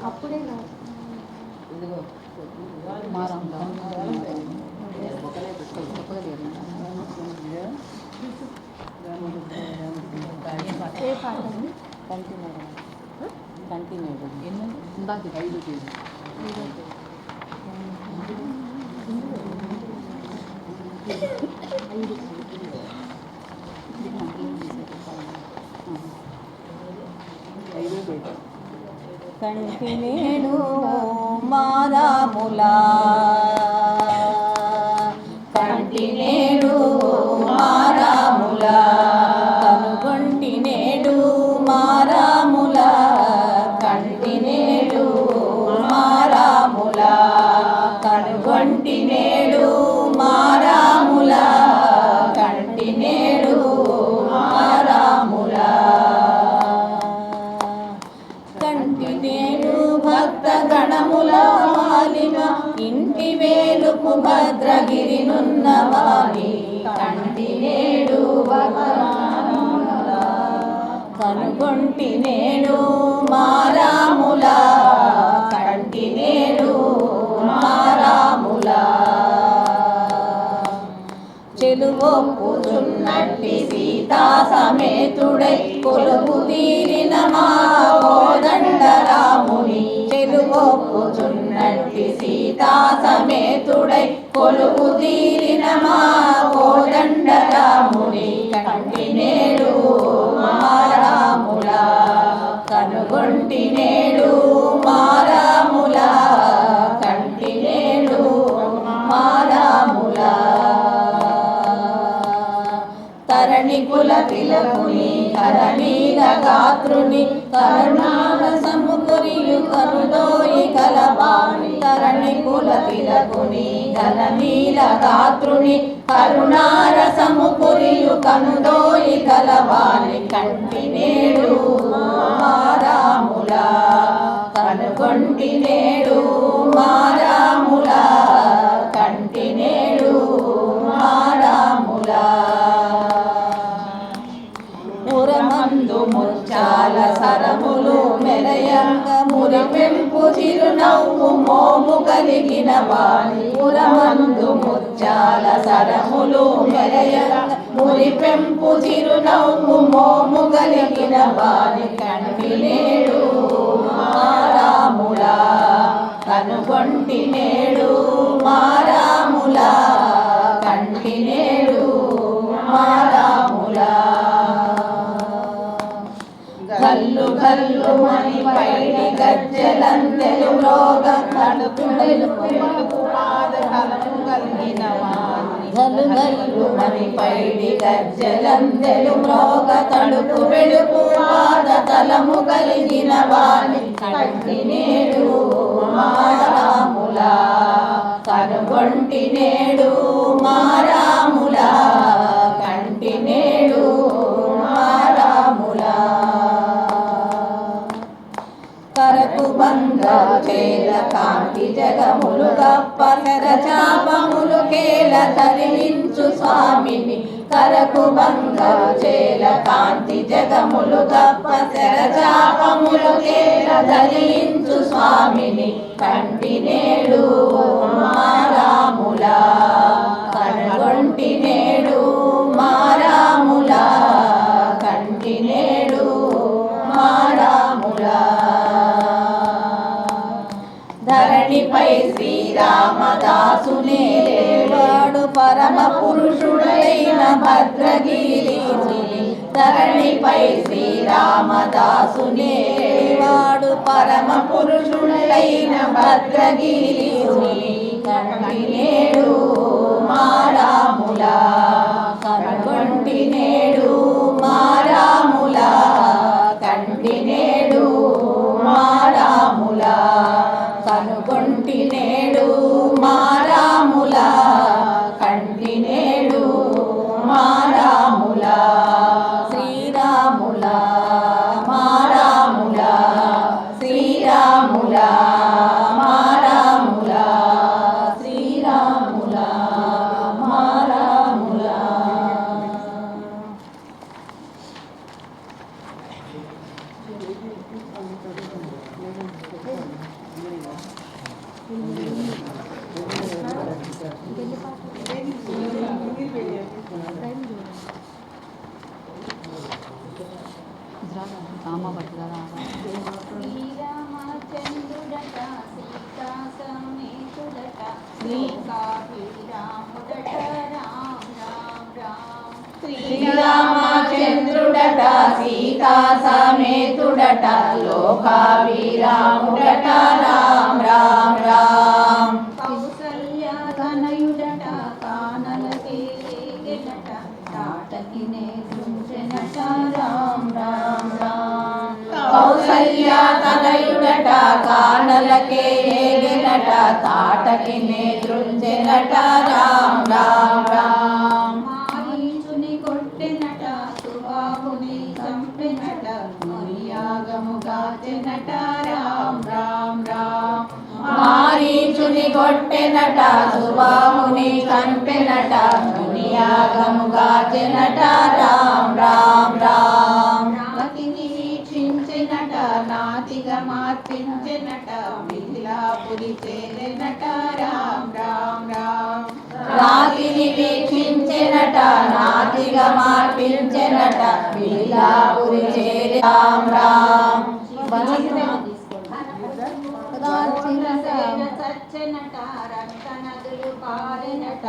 అప్పుడే ఏ పాట అండి? కంటిన్యూ ఇందాక 5 కేజీ కంటి నేడు మారాములా కంటి నేడు మారాములా కనుగొంటి నేడు మారాములా కంటి నేడు మారాములా కనుగొంటి నేడు మారాములా కంటి నేడు మారాములా కంటి నేడు భక్త గణముల మాలిన ఇంటి వేలుపు భద్రగిరి నున్నవాణి కంటి నేడు కనుగొంటి నేడు మారాములా కంటి నేడు మారాములా చెలువొప్పుచున్నట్టి సీతా సమేతుడై కొలువు తీరిన మా కోదండరాముని చెలువొప్పుచున్నట్టి సీతా సమేతుడై కొలువు తీరిన మా కోదండరాముని కంటి నేడు మారాములా కనుగొంటి నేడు మారాములా కంటి నేడు మారాములా తరణి కుల తిలకుని కరణీల గాత్రుని కరుణాల సముకురియు కరుదోయి కలవాణి తరణి కుల తిలకుని కరణీల గాత్రుని కరుణాల సముకురియు కనుదోయి కలవాణి కంటి నేడు మారాములా కనుగొంటి నేడు మారాములా కంటి నేడు మారాములా మురమందు ముచ్చాల సరములు మెలయంగ మురిపెంపు చిరునవ్వు మోము కలిగిన వాణి మురమందు ముచ్చాల సరములు మెలయంగ మురిపెంపు చిరునవ్వు మోము కలిగిన వాణి కంటి నేడు మారాములా కనుగొంటి నేడు మారాములా కంటి నేడు మారాములా గల్లు గల్లు మని పైడి గజ్జలందెలు మ్రోగ తడుపుడెలు పాదకలము కలిగిన వాణి గల్లు గల్లు మని పైడి గజ్జలందెలు మ్రోగ తడుపు వెడుపు పాదతలము కలిగిన వాణి కంటి నేడు మారాములా కనుగొంటి నేడు మారాములా కంటి నేడు మారాములా కరకు బంగ చేల కాంతి జగములు గప్ప చాపములు కేల ధరించు స్వామిని కరకు బంగ చేల కాంతి జగములు గప్ప చాపములు కేల ధరించు స్వామిని కంటి నేడు మారాములా కనుగొంటి నేడు మారాములా కంటి నేడు మారాములా ధరణిపై శ్రీరామదాసునే వాడు పరమ పురుషుడైన భద్రగిరి ధరణిపై శ్రీరామదాసునే వాడు పరమ పురుషుడైన భద్రగిరి కంటి నేడు మారాములా కనుగొంటి నేడు మారాములా కంటి నేడు మారాములా కనుగొంటి నేడు మారాములా కంటి నేడు మారాములా శ్రీరాములా మారాములా శ్రీరాములా మారాములా శ్రీరాములా మారాములా రామ పట్టుదల శ్రీరామచంద్రుడట సీతా సమేతుడట శ్రీకాభిరాముడట రామ్ రామ్ రామ్ శ్రీరామచంద్రుడట సీతా సమేతుడట లోకాభిరాముడట రామ్ రామ్ రామ్ కౌసల్య తనయుడట కానలకి ఏగెనట తాటకినే దృంచెనట రామ్ రామ్ రామ్ కౌసల్య తనయుడట కానలకే ఏగెనట తాటకినే దృంచెనట రామ్ రామ్ రామ్ మారీచుని కొట్టెనట సుబాహుని చంపెనట మునియాగముగా చెనట రామ్ రామ్ రామ్ మారీచుని కొట్టెనట సుబాహుని చంపెనట మునియాగముగా చెనట రామ్ రామ్ రామ్ నాతిని వీక్షించెనట నాతిగా మార్పించెనట మిథిలాపురి చేరెనట రామ్ రామ్ రామ్ రాతిని వీక్షించెనట నాతిగా మార్పించెనట మిథిలాపురి చేరి రామ్ రామ్ చచ్చనట రక్త నదులు పారెనట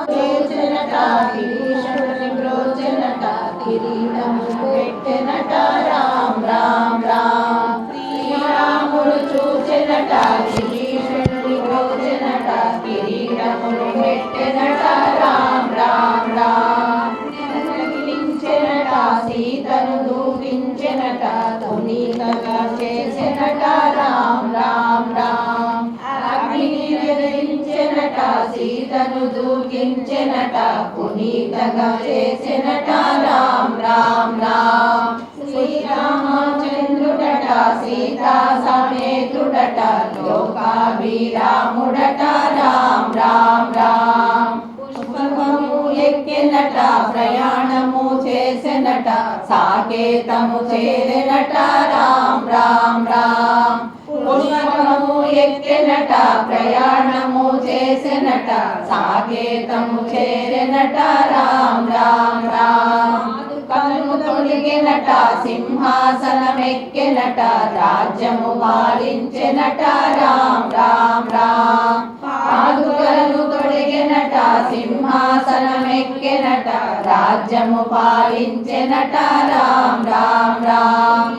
చేర్చెనట కిరీశుని బ్రోచెనట కిరీటము పెట్టెనట రామ్ రామ్ రామ్ శ్రీరాముడు చూచెనట కిరీశుని బ్రోచెనట కిరీటమును పెట్టెనట రామ్ రామ్ రామ్ నెరగిలించెనట సీతను దూకించెనట తునీతగా చేసెనట రామ్ రామ్ రామ్ అగ్నిని వెలిగించెనట సీతను దూకించెనట పునీతగా చేసెనట రామ్ రామ్ రామ్ శ్రీరామచంద్రుడట సీతా సమేతుడట లోకాభిరాముడట రామ్ రామ్ రామ్ పుష్పకము ఎక్కెనట ప్రయాణము చేసెనట సాకేతము చేరెనట రామ్ రామ్ రామ్ పుష్పకము ఎక్కెనట ప్రయాణము చేసెనట సాకేతము చేరెనట రామ్ రామ్ రామ్ కను తొడిగెనట సింహాసనమెక్కెనట రాజ్యము పాలించెనట రామ్ రామ్ రామ్ పాదుకలను తొడిగెనట సింహాసనమెక్కెనట రాజ్యము పాలించెనట రామ్ రామ్ రామ్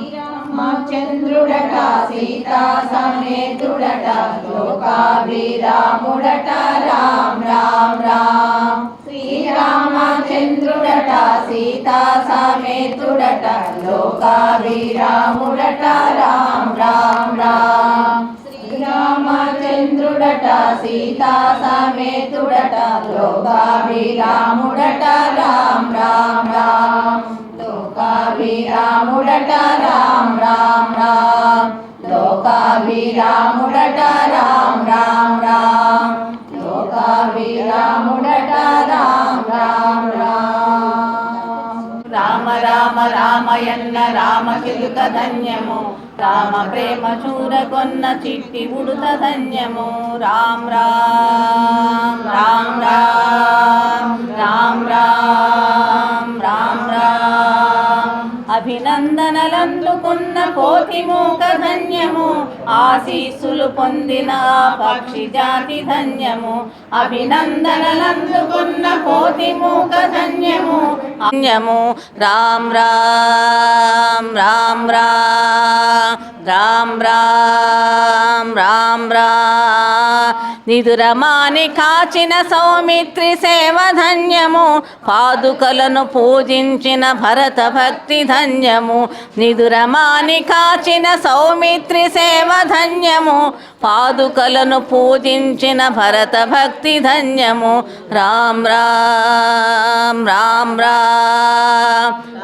రామచంద్రుడట సీతా సమేతుడట లోకాభిరాముడట రామ్ రామ్ రామ్ శ్రీరామచంద్రుడట సీతా సమేతుడట లోకాభిరాముడట రామ్ రామ్ రామ్ శ్రీరామచంద్రుడట సీతా సమేతుడట లోకాభిరాముడట రామ్ రామ్ రామ్ లోకాభిరాముడట రామ్ రామ్ రామ్ లోకాభిరాముడట రామ్ రామ్ రామ్ లోకాభిరాముడట రామ్ రామ్ రామ్ రామ రామ రామయన్న రామచిలుక ధన్యము రామ ప్రేమ చూరగొన్న చిట్టి ఉడుత ధన్యము రామ్ రామ్ రామ్ రామ్ రామ్ రామ్ రామ్ రామ్ అభినందనలందుకున్న కోటి మూక ధన్యము ఆశీస్సులు పొందిన పక్షి జాతి ధన్యము అభినందనలందుకున్న కోటి మూక ధన్యము ధన్యము రామ్ రామ్ రామ్ రామ్ రామ్ రామ్ రామ్ నిదురమాని కాచిన సౌమిత్రి సేవ ధన్యము పాదుకలను పూజించిన భరత భక్తి ధన్యము నిదురమాని కాచిన సౌమిత్రి సేవ ధన్యము పాదుకలను పూజించిన భరత భక్తి ధన్యము రామ్ రామ్ రామ్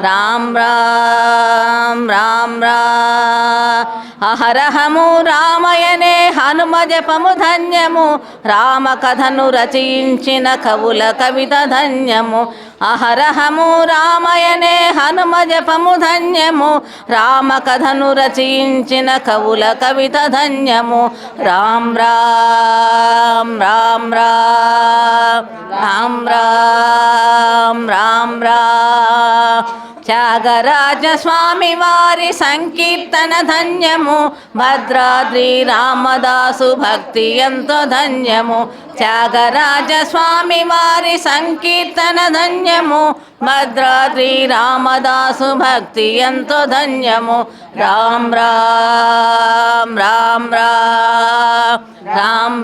రామ్ రామ్ రామ్ రామ్ అహరహము రామయనే హనుమ జపము ధన్యము రామ కథను రచయించిన కవుల కవిత ధన్యము అహరహము రామయనే హనుమ జపము ధన్యము రామ కథను రచయించిన కవుల కవిత ధన్యము రామ్ రామ్ రామ్ రామ్ రామ్ రామ్ రామ్ రామ్ త్యాగరాజ స్వామి వారి సంకీర్తన ధన్యము భద్రాద్రి రామదాసు భక్తి ఎంతో ధన్యము త్యాగరాజ స్వామి వారి సంకీర్తన ధన్యము భద్రాద్రి రామదాసు భక్తి ఎంతో ధన్యము రామ్ రామ్ రామ్ రామ్ రామ్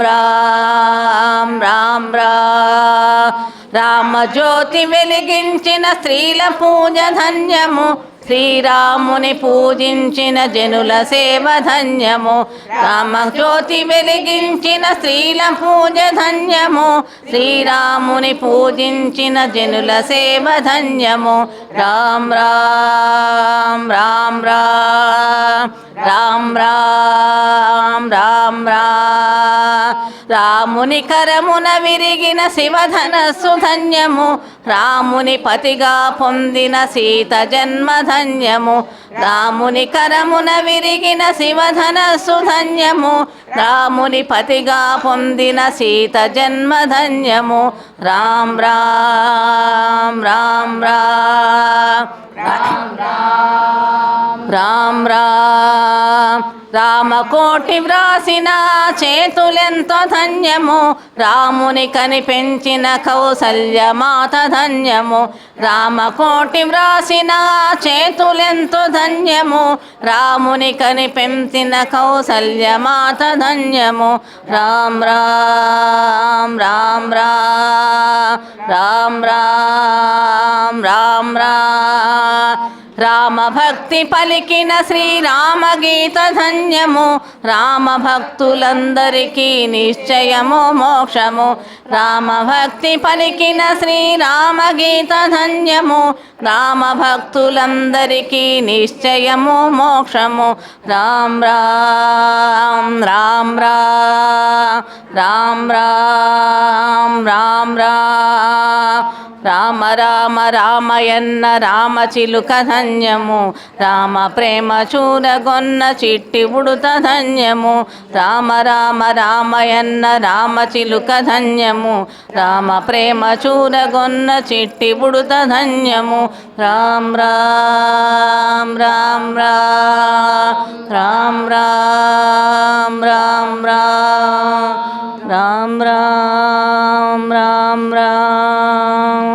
రామ్ రామ్ రామజ్యోతి వెలిగించిన స్త్రీల పూజ ధన్యము శ్రీరాముని పూజించిన జనుల సేవ ధన్యము రామజ్యోతి వెలిగించిన స్త్రీల పూజ ధన్యము శ్రీరాముని పూజించిన జనుల సేవ ధన్యము రామ్ రామ్ రామ్ రామ్ రామ్ రామ్ రామ్ రాముని కరమున విరిగిన శివధనస్సు ధన్యము రాముని పతిగా పొందిన సీత జన్మ ధన్యము రాముని కరమున విరిగిన శివధనస్సు ధన్యము రాముని పతిగా పొందిన సీత జన్మ ధన్యము రామ్ రామ్ రామ్ రామ్ రామ్ రామ్ రామకోటి వ్రాసిన చేతులెంతో ధన్యము రాముని కనిపెంచిన కౌసల్యమాత ధన్యము రామకోటి వ్రాసిన చేతులెంతో ధన్యము రాముని కనిపెంచిన కౌసల్యమాత ధన్యము రామ్ రామ్ రామ్ రామ్ రామ్ రామ్ రామ్ రామ భక్తి పలికిన శ్రీరామ గీత ధన్యము రామ భక్తులందరికీ నిశ్చయము మోక్షము రామ భక్తి పలికిన శ్రీరామ గీత ధన్యము రామ భక్తులందరికీ నిశ్చయము మోక్షము రామ్ రామ్ రామ్ రామ్ రామ్ రామ్ రామ్ రామ రామ రామయన్న రామ చిలుక ధన్యము రామ ప్రేమ చూరగొన్న చిట్టి ఉడుత ధన్యము రామ రామ రామయన్న రామ చిలుక ధన్యము రామ ప్రేమ చూరగొన్న చిట్టి ఉడుత ధన్యము రామ్ రామ్ రామ్ రామ్ రామ్ రామ్ రామ్ రామ్ రామ్ రామ్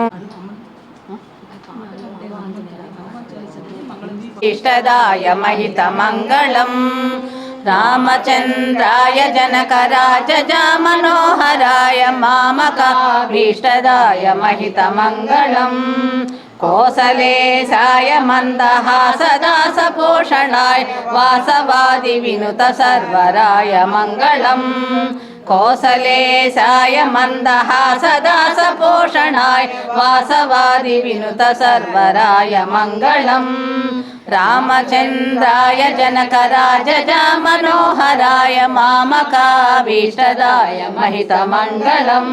ఇష్టదాయ మహిత మంగళం రామచంద్రాయ జనకరాజజా మనోహరాయ మామకాభీష్టదాయ మహిత మంగళం కోసలేశాయ మందహాసదాసపోషణాయ వాసవాది వినుత సర్వరాయ మంగళం కోసలేశాయ మందహాసదాసపోషణాయ వాసవాది వినుత సర్వరాయ మంగళం రామచంద్రాయ జనకరాజజా మనోహరాయ మామకాభీష్టదాయ మహిత మంగళం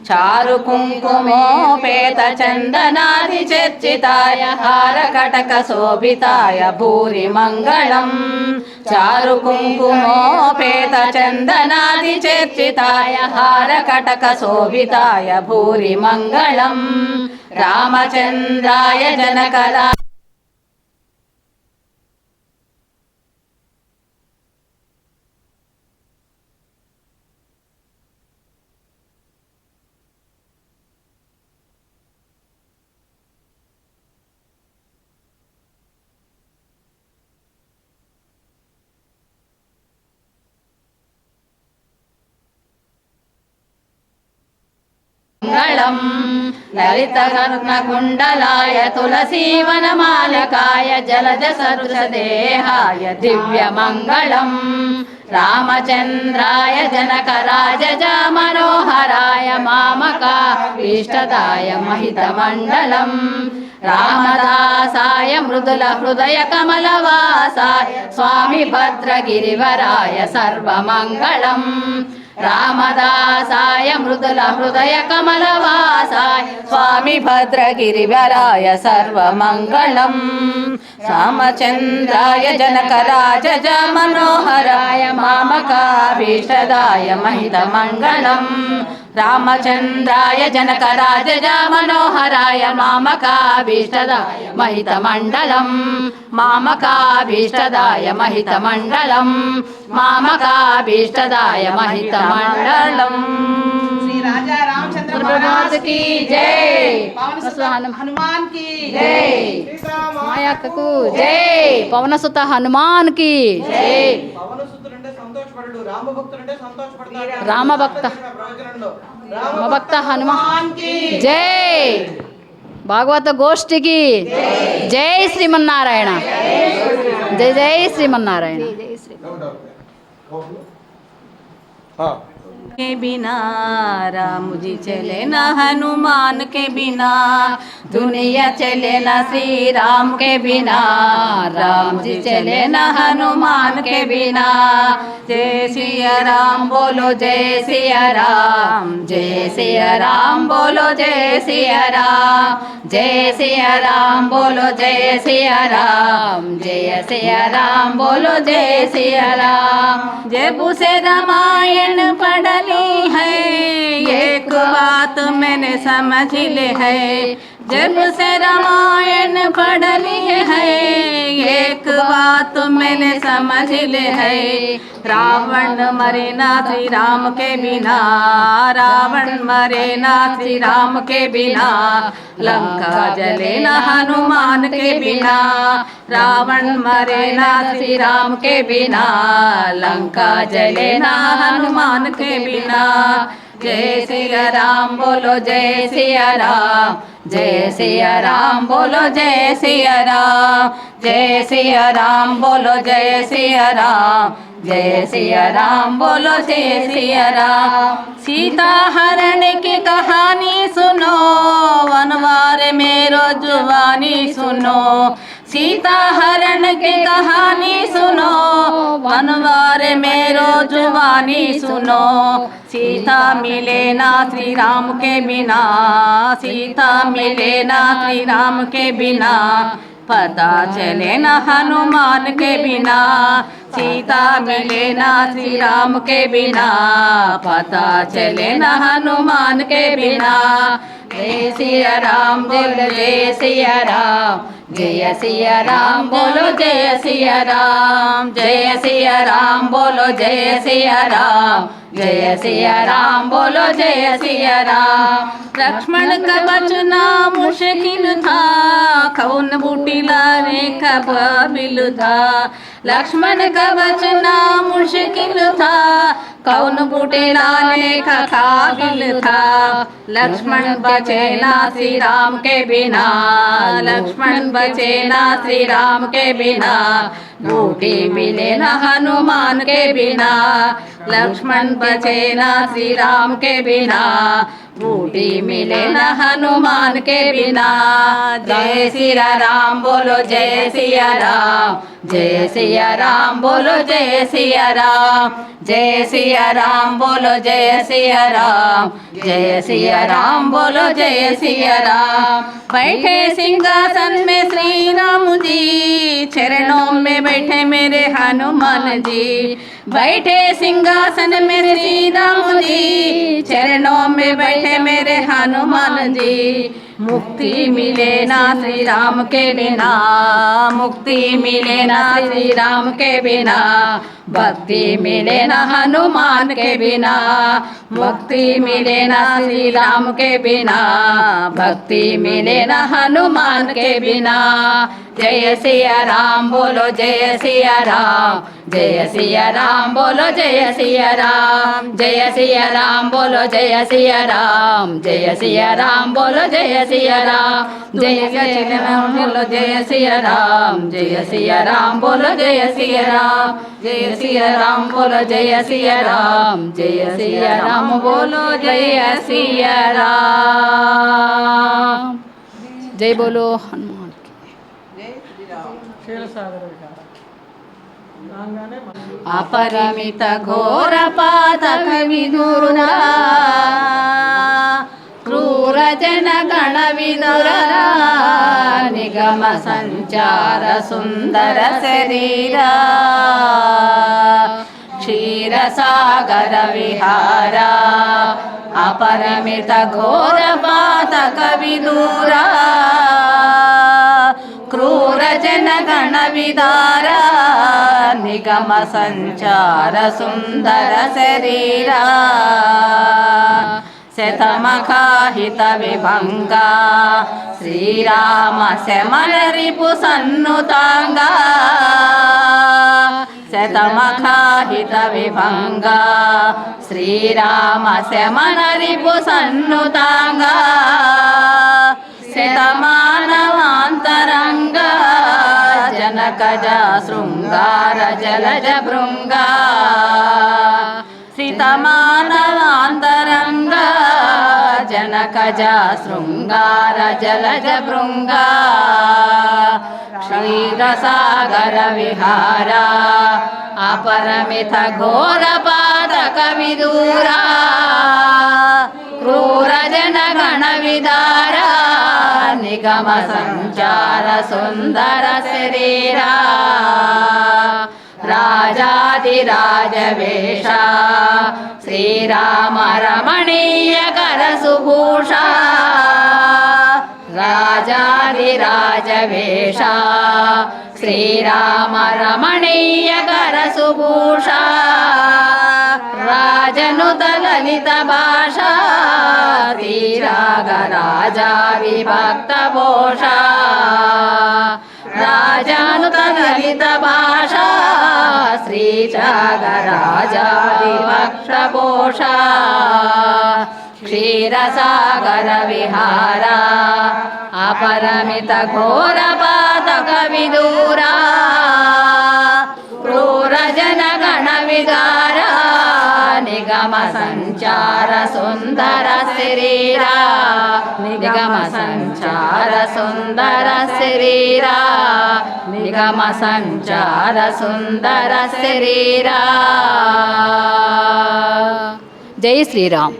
చారు కుంకుమోపేత చందనాది చర్చితాయ హారకటక శోభితాయ భూరి మంగళం చారు కుంకుమోపేత చందనాది చర్చితాయ హారకటక శోభితాయ భూరి మంగళం రామచంద్రాయ జనకరా మంగళం లలితకర్ణకుండలాయ తులసీవనమాలకాయ జలజ సదృశదేహాయ దివ్యమంగళం రామచంద్రాయ జనకరాజజా మనోహరాయ మామకాభీష్టదాయ మహితమండలం రామదాసాయ మృదుల హృదయ కమలవాసాయ స్వామి భద్రగిరివరాయ సర్వమంగళం రామదాసాయ మృదుల హృదయ కమలవాసాయ స్వామి భద్రగిరివరాయ సర్వమంగళం రామచంద్రాయ జనకరాజజా మనోహరాయ మామకాభీష్టదాయ మహితమంగళం రామచంద్రాయ జనకరాజజ మనోహరాయ మామకాభీష్టదాయ మహితమండలం మామకాభీష్టదాయ మహితమండలం మామకాభీష్టదాయ మహితమండలం श्री राजा रामचंद्र महाराज की जय पवन सुत हनुमान की जय मायाकू जय पवन सुत हनुमान की जय పవనసుతుడంటే సంతోషపడడు, రామభక్తుడంటే సంతోషపడతాడు. రామభక్త ప్రవచనంలో రామభక్త హనుమాన్ की जय भागवत गोष्ठी की जय श्रीमन्नारायण जय जय श्रीमन्नारायण के बिना राम जी चले न हनुमान के बिना दुनिया चले न श्री राम के बिना राम जी चले न हनुमान के बिना जय सिया राम बोलो जय सिया राम जय सिया राम बोलो जय सिया राम जय सिया राम बोलो जय सिया राम जय सिया राम बोलो जय सिया राम जब उसे रामायण पढ़ली है एक बात मैंने समझ ले है जब से रामायण पढ़ली है एक बात मैंने समझ ले है रावण मरे ना श्री राम के बिना रावण मरे ना श्री राम के बिना लंका जले ना हनुमान के बिना रावण मरे ना श्री राम के बिना लंका जले ना हनुमान के बिना जय सिया राम बोलो जय सिया राम जय सिया राम बोलो जय सिया राम जय सिया राम बोलो जय सिया राम जय सिया राम बोलो जय सिया राम सीता हरण की कहानी सुनो वनवार में रोजवानी सुनो सीता हरण की कहानी सुनो वनवार में रोजवानी सुनो सीता मिले ना श्री राम के बिना सीता मिले ना श्री राम के बिना पता चले न हनुमान के बिना सीता मिले ना श्री राम के बिना पता चले न हनुमान के बिना जय सिया राम बोलो जय सिया राम जय सिया राम बोलो जय सिया राम जय सिया राम बोलो जय सिया राम जय सिया राम बोलो जय सिया राम लक्ष्मण का बचना मुश्किल था कौन बूटी लाने का काबिल था लक्ष्मण का बचना मुश्किल था कौन बूटे लाने का काबिल था लक्ष्मण बचे ना श्री राम के बिना लक्ष्मण बचे ना श्री राम के बिना बूटी मिले ना हनुमान के बिना लक्ष्मण बचे ना श्री राम के बिना बूटी मिले न हनुमान के बिना जय सिया राम बोलो जय सिया राम जय सिया राम बोलो जय सिया राम जय सिया राम बोलो जय सिया राम जय सिया राम बोलो जय सिया राम बैठे सिंहासन में श्री राम जी चरणों में बैठे मेरे हनुमान जी बैठे सिंहासन में श्री राम जी चरणों में बैठे मेरे हनुमान जी मुक्ति मिले ना श्री राम के बिना मुक्ति मिले ना श्री राम के बिना भक्ति मिले ना हनुमान के बिना मुक्ति मिले ना श्री राम के बिना भक्ति मिले ना हनुमान के बिना जय सिया राम बोलो जय सिया राम जय सिया राम बोलो जय सिया राम जय सिया राम बोलो जय सिया राम जय सिया राम बोलो जय सिया राम जय सिया राम बोलो जय सिया राम जय सिया राम बोलो जय सिया राम जय सिया राम बोलो जय सिया राम जय सिया राम बोलो जय सिया राम जय बोलो हनुमान अपरिमित घोर पातक विदुरा क्रूर जन गण विदुरा निगम संचार सुंदर शरीरा क्षीरसागर विहारा अपरिमित घोर पातक विदूरा क्रूर जन गण विदारा निगम संचार सुंदर शरीरा शतमखाहित विभंगा श्रीराम शमन रिपु सन्नुतांगा शतमखाहित विभंगा श्रीराम शमन रिपु सन्नुतांगा शतमानवांतरंगा जनकज शृंगार जलज भृंगा श्रितमानवांतरंगा जनकज शृंगार जलज भृंगा क्षीरसागर विहारा अपरमित घोर पातक विदूरा क्रूर जन गण विदारा निगम संचार सुंदर शरीरा राजाधिराज वेशा श्रीराम रमणीय कर सुभूषा राजाधिराज वेशा श्रीराम रमणीय कर सुभूषा राजनुत ललित भाषा तीराग राजा विभक्त भोषा राजानुत ललित भाषा श्रीचाग राजा विभक्त भोषा क्षीरसागर विहारा अपरमित घोर पातक विदूरा क्रूर जन गण विदारा निगम संचार सुंदर शरीरा निगम संचार सुंदर शरीरा निगम संचार सुंदर शरीरा। जय श्री राम।